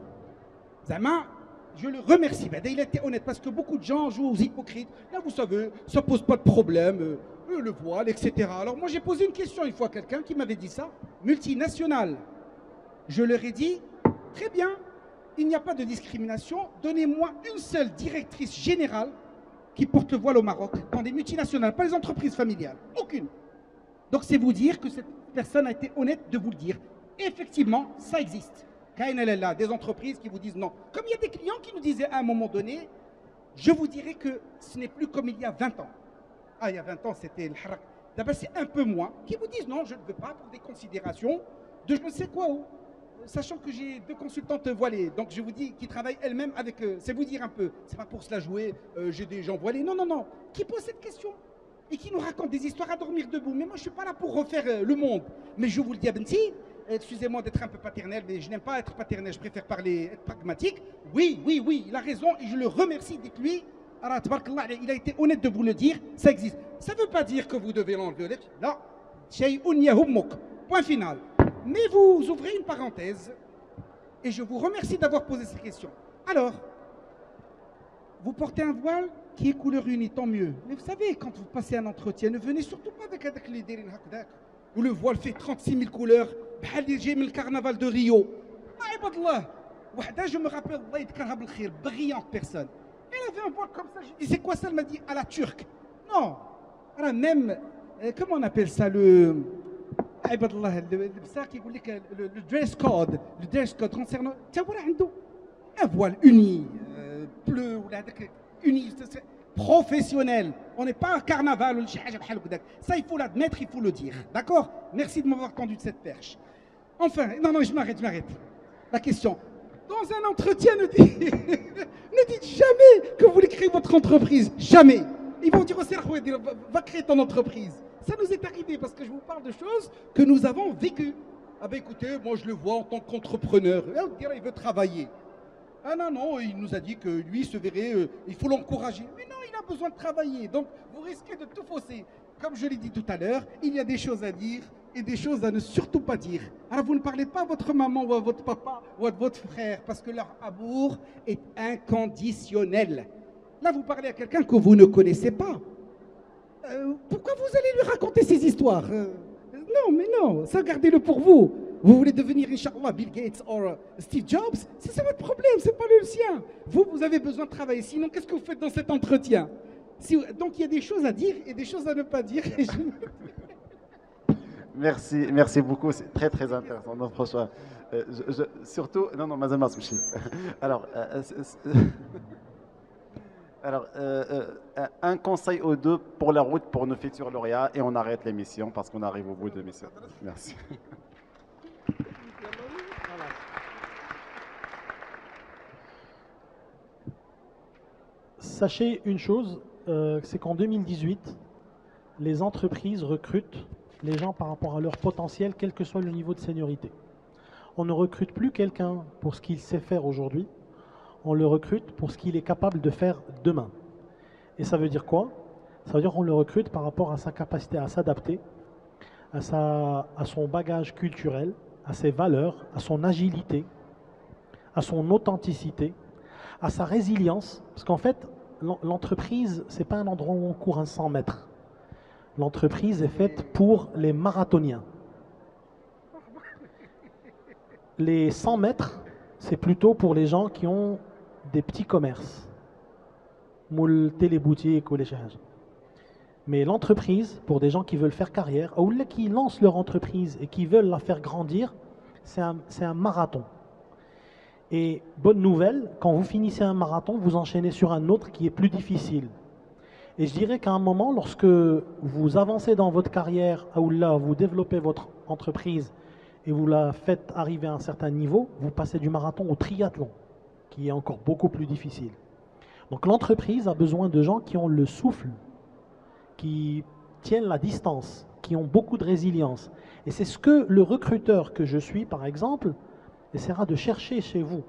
Zama, je le remercie. Il a été honnête parce que beaucoup de gens jouent aux hypocrites. Là, vous savez, ça ne pose pas de problème, le voile, etc. Alors moi, j'ai posé une question une fois à quelqu'un qui m'avait dit ça, multinationale. Je leur ai dit, très bien, il n'y a pas de discrimination. Donnez-moi une seule directrice générale qui porte le voile au Maroc, dans des multinationales, pas les entreprises familiales. Aucune. Donc c'est vous dire que cette personne a été honnête de vous le dire. Effectivement, ça existe. Des entreprises qui vous disent non. Comme il y a des clients qui nous disaient à un moment donné, je vous dirais que ce n'est plus comme il y a 20 ans. Ah, il y a 20 ans, c'était le harak. D'abord, c'est un peu moins. Qui vous disent non, je ne veux pas pour des considérations de je ne sais quoi où. Sachant que j'ai 2 consultantes voilées, donc je vous dis, qui travaillent elles-mêmes avec eux. C'est vous dire un peu, c'est pas pour se la jouer, j'ai des gens voilés. Non, non, non. Qui pose cette question et qui nous raconte des histoires à dormir debout. Mais moi, je ne suis pas là pour refaire le monde. Mais je vous le dis, Abenti, excusez-moi d'être un peu paternel, mais je n'aime pas être paternel, je préfère être pragmatique. Oui, oui, oui, il a raison et je le remercie. Dites-lui, il a été honnête de vous le dire, ça existe. Ça ne veut pas dire que vous devez l'enlever. Non, point final. Mais vous ouvrez une parenthèse et je vous remercie d'avoir posé cette question. Alors, vous portez un voile qui est couleur unie, tant mieux. Mais vous savez, quand vous passez un entretien, ne venez surtout pas avec les dérines hakdak, où le voile fait 36 000 couleurs, le carnaval de Rio. Je me rappelle, brillante personne. Elle avait un voile comme ça. Je dis, c'est quoi ça? Elle m'a dit, à la turque. Non, même, comment on appelle ça, le dress code, concernant, un voile uni, bleu, uni, professionnel. On n'est pas un carnaval ou ça, il faut l'admettre, il faut le dire. D'accord? Merci de m'avoir tendu de cette perche. Enfin, non, je m'arrête. La question. Dans un entretien, ne dites jamais que vous voulez créer votre entreprise. Jamais. Ils vont dire, va créer ton entreprise. Ça nous est arrivé parce que je vous parle de choses que nous avons vécues. Ah ben écoutez, moi je le vois en tant qu'entrepreneur. Il veut travailler. Ah non, il nous a dit que lui se verrait, il faut l'encourager. Mais non, il a besoin de travailler. Donc vous risquez de tout fausser. Comme je l'ai dit tout à l'heure, il y a des choses à dire et des choses à ne surtout pas dire. Alors vous ne parlez pas à votre maman ou à votre papa ou à votre frère parce que leur amour est inconditionnel. Là, vous parlez à quelqu'un que vous ne connaissez pas. Pourquoi vous allez lui raconter ces histoires? Non, mais non, ça gardez-le pour vous. Vous voulez devenir, Inch'Allah, Bill Gates ou Steve Jobs? C'est votre problème, c'est pas le sien. Vous avez besoin de travailler. Sinon, qu'est-ce que vous faites dans cet entretien? Donc, il y a des choses à dire et des choses à ne pas dire. Merci beaucoup, c'est très très intéressant. Non, François, surtout, non, Mazama Souchi. Alors, un conseil ou deux pour la route pour nos futurs lauréats et on arrête l'émission parce qu'on arrive au bout de l'émission. Merci. Sachez une chose, c'est qu'en 2018, les entreprises recrutent les gens par rapport à leur potentiel, quel que soit le niveau de seniorité. On ne recrute plus quelqu'un pour ce qu'il sait faire aujourd'hui, on le recrute pour ce qu'il est capable de faire demain. Et ça veut dire quoi? Ça veut dire qu'on le recrute par rapport à sa capacité à s'adapter, à son bagage culturel, à ses valeurs, à son agilité, à son authenticité, à sa résilience. Parce qu'en fait, l'entreprise, ce n'est pas un endroit où on court un 100 mètres. L'entreprise est faite pour les marathoniens. Les 100 mètres, c'est plutôt pour les gens qui ont des petits commerces. Moule téléboutique ou les choses. Mais l'entreprise, pour des gens qui veulent faire carrière, ou qui lancent leur entreprise et qui veulent la faire grandir, c'est un marathon. Et bonne nouvelle, quand vous finissez un marathon, vous enchaînez sur un autre qui est plus difficile. Et je dirais qu'à un moment, lorsque vous avancez dans votre carrière, ou là, vous développez votre entreprise et vous la faites arriver à un certain niveau, vous passez du marathon au triathlon, qui est encore beaucoup plus difficile. Donc l'entreprise a besoin de gens qui ont le souffle, qui tiennent la distance, qui ont beaucoup de résilience. Et c'est ce que le recruteur que je suis, par exemple, essaiera de chercher chez vous.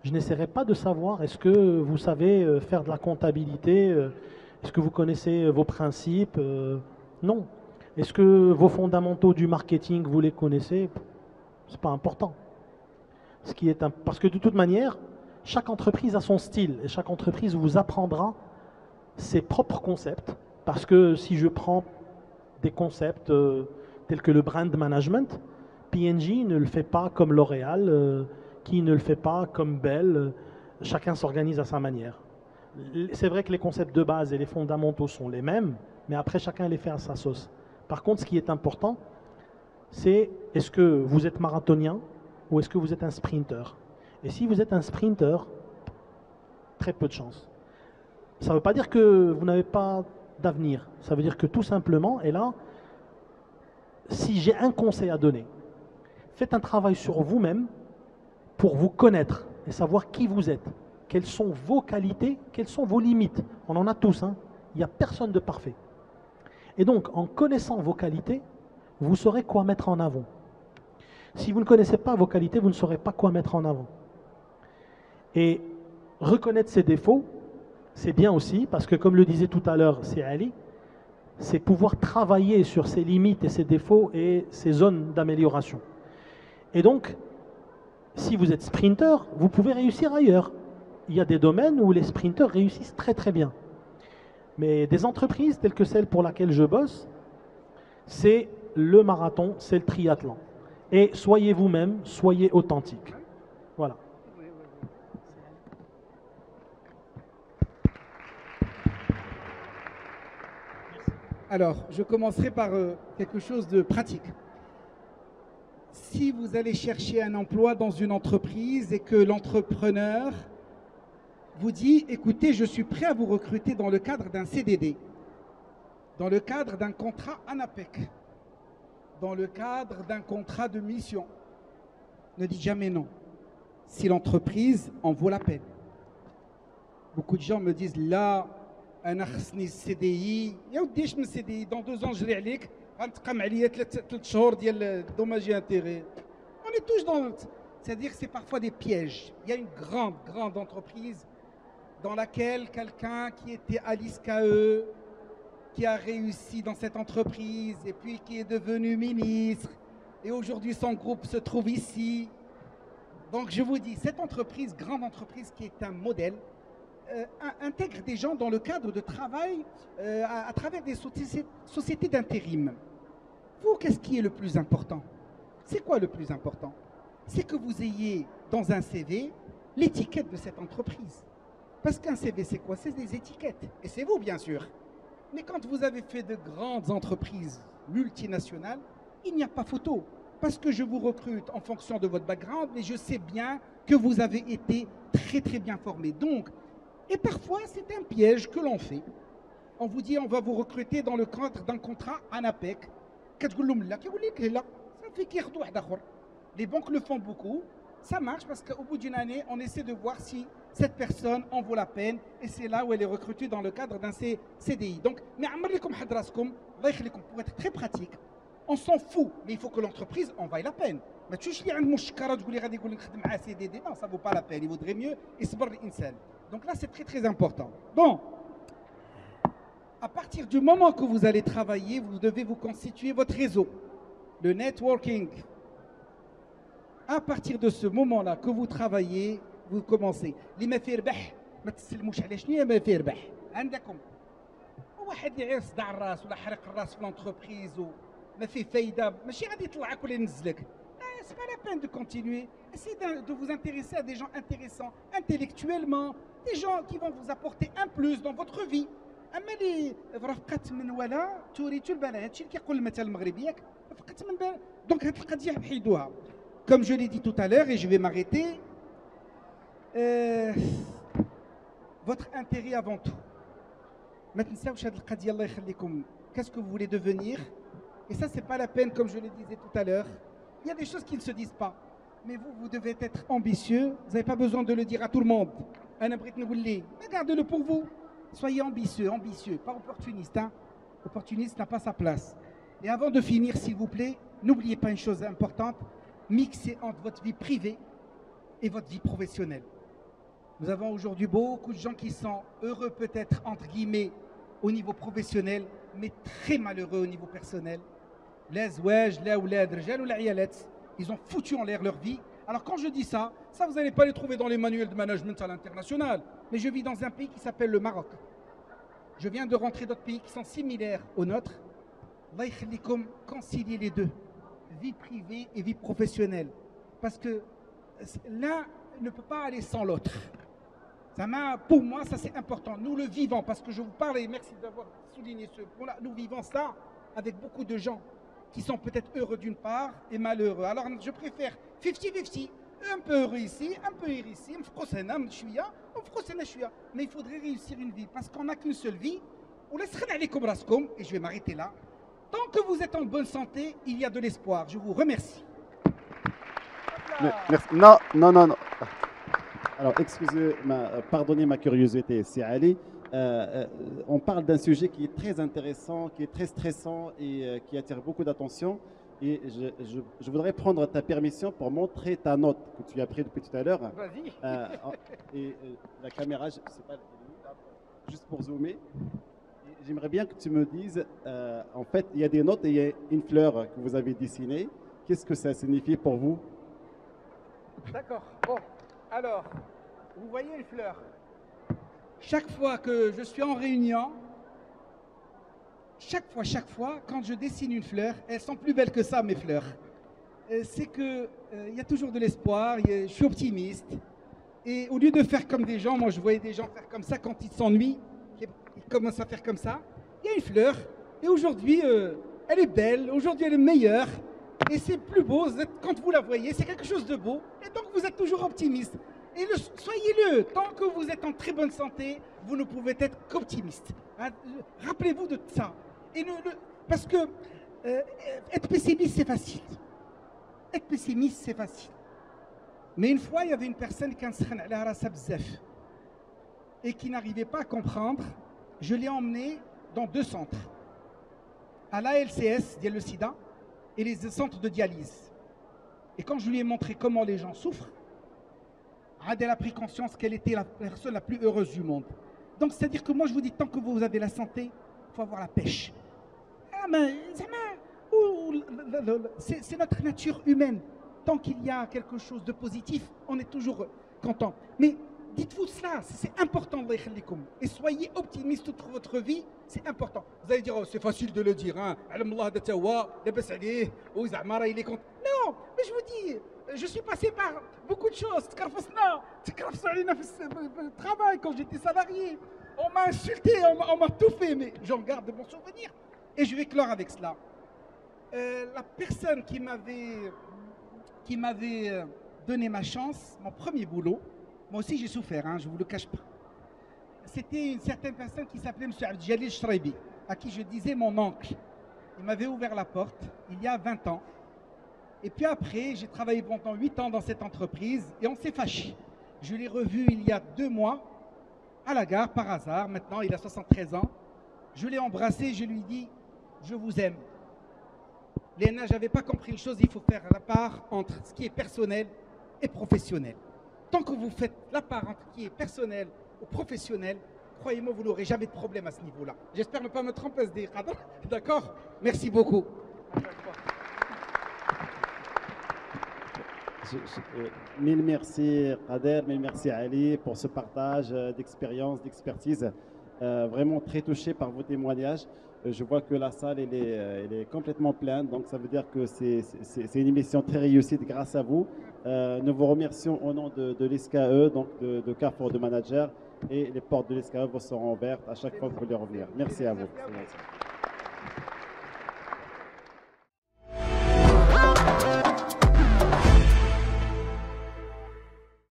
Je n'essaierai pas de savoir est-ce que vous savez faire de la comptabilité, est-ce que vous connaissez vos principes, non. Est-ce que vos fondamentaux du marketing, vous les connaissez? C'est pas important. Parce que de toute manière, chaque entreprise a son style et chaque entreprise vous apprendra ses propres concepts. Parce que si je prends des concepts tels que le brand management, P&G ne le fait pas comme L'Oréal, qui ne le fait pas comme Bell. Chacun s'organise à sa manière. C'est vrai que les concepts de base et les fondamentaux sont les mêmes, mais après chacun les fait à sa sauce. Par contre, ce qui est important, c'est est-ce que vous êtes marathonien ou est-ce que vous êtes un sprinter? Et si vous êtes un sprinter, très peu de chance. Ça ne veut pas dire que vous n'avez pas d'avenir. Ça veut dire que tout simplement, et là, si j'ai un conseil à donner, faites un travail sur vous-même pour vous connaître et savoir qui vous êtes. Quelles sont vos qualités, quelles sont vos limites. On en a tous, hein. Il n'y a personne de parfait. Et donc, en connaissant vos qualités, vous saurez quoi mettre en avant. Si vous ne connaissez pas vos qualités, vous ne saurez pas quoi mettre en avant. Et reconnaître ses défauts, c'est bien aussi, parce que comme le disait tout à l'heure, c'est Ali, c'est pouvoir travailler sur ses limites et ses défauts et ses zones d'amélioration. Et donc, si vous êtes sprinter, vous pouvez réussir ailleurs. Il y a des domaines où les sprinters réussissent très très bien. Mais des entreprises telles que celle pour laquelle je bosse, c'est le marathon, c'est le triathlon. Et soyez vous-même, soyez authentique. Voilà. Alors, je commencerai par quelque chose de pratique. Si vous allez chercher un emploi dans une entreprise et que l'entrepreneur vous dit, écoutez, je suis prêt à vous recruter dans le cadre d'un CDD, dans le cadre d'un contrat ANAPEC, dans le cadre d'un contrat de mission, ne dites jamais non, si l'entreprise en vaut la peine. Beaucoup de gens me disent, là, un CDI, CDI, dans 2 ans, je vais aller, on est tous dans... C'est-à-dire que c'est parfois des pièges. Il y a une grande entreprise dans laquelle quelqu'un qui était à l'ISCAE, qui a réussi dans cette entreprise et puis qui est devenu ministre, et aujourd'hui son groupe se trouve ici. Donc je vous dis, cette entreprise, grande entreprise qui est un modèle, intègre des gens dans le cadre de travail à travers des sociétés d'intérim. Vous, qu'est-ce qui est le plus important? C'est quoi le plus important? C'est que vous ayez dans un CV l'étiquette de cette entreprise. Parce qu'un CV, c'est quoi? C'est des étiquettes. Et c'est vous, bien sûr. Mais quand vous avez fait de grandes entreprises multinationales, il n'y a pas photo. Parce que je vous recrute en fonction de votre background, mais je sais bien que vous avez été très très bien formé. Donc, et parfois, c'est un piège que l'on fait. On vous dit, on va vous recruter dans le cadre d'un contrat ANAPEC. Les banques le font beaucoup. Ça marche parce qu'au bout d'une année, on essaie de voir si cette personne en vaut la peine et c'est là où elle est recrutée dans le cadre d'un CDI. Donc, mais pour être très pratique, on s'en fout, mais il faut que l'entreprise en vaille la peine. ما تشوفش اللي عنده مشكره تقول لي غادي يقول لك نخدم معاه CDD, non, ça vaut pas la peine, il vaudrait mieux يصبر الانسان. Donc là c'est très très important. Bon, à partir du moment que vous allez travailler, vous devez vous constituer votre réseau, le networking. À partir de ce moment-là que vous travaillez, vous commencez. اللي ما فيه ربح ما تسلموش على شنو ما فيه ربح. عندكم واحد اللي غير صدع الراس ولا حرق الراس في لونتربريز وما فيه فايده ماشي غادي يطلعك ولا ينزلك. C'est pas la peine de continuer. Essayez de vous intéresser à des gens intéressants intellectuellement, des gens qui vont vous apporter un plus dans votre vie. اما اللي رفقت من ولا توريتو البنات هادشي اللي كيقول المثل المغربي ياك رفقت من بال دونك هاد القضيه حيدوها. Comme je l'ai dit tout à l'heure et je vais m'arrêter, votre intérêt avant tout. ما تنساوش هاد القضيه الله يخليكم. Qu'est-ce que vous voulez devenir? Et ça c'est pas la peine, comme je le disais tout à l'heure. Il y a des choses qui ne se disent pas. Mais vous devez être ambitieux. Vous n'avez pas besoin de le dire à tout le monde. Mais gardez-le pour vous. Soyez ambitieux, pas opportuniste. Hein. Opportuniste n'a pas sa place. Et avant de finir, s'il vous plaît, n'oubliez pas une chose importante. Mixez entre votre vie privée et votre vie professionnelle. Nous avons aujourd'hui beaucoup de gens qui sont heureux peut-être, entre guillemets, au niveau professionnel, mais très malheureux au niveau personnel. Ils ont foutu en l'air leur vie. Alors quand je dis ça, vous n'allez pas les trouver dans les manuels de management à l'international. Mais je vis dans un pays qui s'appelle le Maroc. Je viens de rentrer d'autres pays qui sont similaires aux nôtres. Allah yakhlikum, concilier les deux, vie privée et vie professionnelle. Parce que l'un ne peut pas aller sans l'autre. Pour moi, ça c'est important. Nous le vivons, parce que je vous parle, et merci d'avoir souligné ce point-là, nous vivons ça avec beaucoup de gens qui sont peut-être heureux d'une part et malheureux. Alors je préfère 50-50, un peu heureux ici, un peu heureux ici, mais il faudrait réussir une vie, parce qu'on n'a qu'une seule vie. Et je vais m'arrêter là. Tant que vous êtes en bonne santé, il y a de l'espoir. Je vous remercie. Merci. Non. Alors, pardonnez ma curiosité, c'est Ali. On parle d'un sujet qui est très intéressant, qui est très stressant et qui attire beaucoup d'attention. Et je voudrais prendre ta permission pour montrer ta note que tu as prise depuis tout à l'heure. Vas-y. La caméra, je sais pas, juste pour zoomer. J'aimerais bien que tu me dises, en fait, il y a des notes et il y a une fleur que vous avez dessinée. Qu'est-ce que ça signifie pour vous? D'accord. Bon, alors, vous voyez une fleur. Chaque fois que je suis en réunion, chaque fois, quand je dessine une fleur, elles sont plus belles que ça, mes fleurs. C'est que il y a toujours de l'espoir, je suis optimiste. Et au lieu de faire comme des gens, moi je voyais des gens faire comme ça quand ils s'ennuient, ils commencent à faire comme ça. Il y a une fleur, et aujourd'hui, elle est belle, aujourd'hui elle est meilleure, et c'est plus beau, quand vous la voyez, c'est quelque chose de beau, et donc vous êtes toujours optimiste. Et soyez-le, tant que vous êtes en très bonne santé, vous ne pouvez être qu'optimiste. Rappelez-vous de ça. Parce que être pessimiste, c'est facile. Être pessimiste, c'est facile. Mais une fois, il y avait une personne qui et qui n'arrivait pas à comprendre. Je l'ai emmené dans 2 centres. À l'ALCS, le sida, et les centres de dialyse. Et quand je lui ai montré comment les gens souffrent, elle a pris conscience qu'elle était la personne la plus heureuse du monde. Donc c'est-à-dire que moi je vous dis, tant que vous avez la santé, il faut avoir la pêche. C'est notre nature humaine. Tant qu'il y a quelque chose de positif, on est toujours content. Mais dites-vous cela, c'est important. Et soyez optimiste toute votre vie, c'est important. Vous allez dire, oh, c'est facile de le dire. Hein. Non, mais je vous dis, je suis passé par beaucoup de choses. Travail quand j'étais salarié. On m'a insulté, on m'a tout fait, mais j'en garde de bons souvenirs. Et je vais clore avec cela. La personne qui m'avait donné ma chance, mon premier boulot, moi aussi j'ai souffert, hein, je ne vous le cache pas. C'était une certaine personne qui s'appelait M. Abdjalil Shraibi, à qui je disais mon oncle. Il m'avait ouvert la porte il y a 20 ans. Et puis après, j'ai travaillé pendant 8 ans dans cette entreprise et on s'est fâchés. Je l'ai revu il y a 2 mois à la gare par hasard. Maintenant, il a 73 ans. Je l'ai embrassé, je lui ai dit « Je vous aime ». Léna, je n'avais pas compris une chose, il faut faire la part entre ce qui est personnel et professionnel. Tant que vous faites la part entre ce qui est personnel ou professionnel, croyez-moi, vous n'aurez jamais de problème à ce niveau-là. J'espère ne pas me tromper, d'accord? Merci beaucoup. Mille merci Kader, mille merci Ali pour ce partage d'expérience, d'expertise. Vraiment très touché par vos témoignages. Je vois que la salle elle est complètement pleine, donc ça veut dire que c'est une émission très réussie grâce à vous. Nous vous remercions au nom de l'ISCAE, donc de Carrefour de Manager, et les portes de l'ISCAE vous seront ouvertes à chaque fois que vous voulez revenir. Merci à vous. Merci.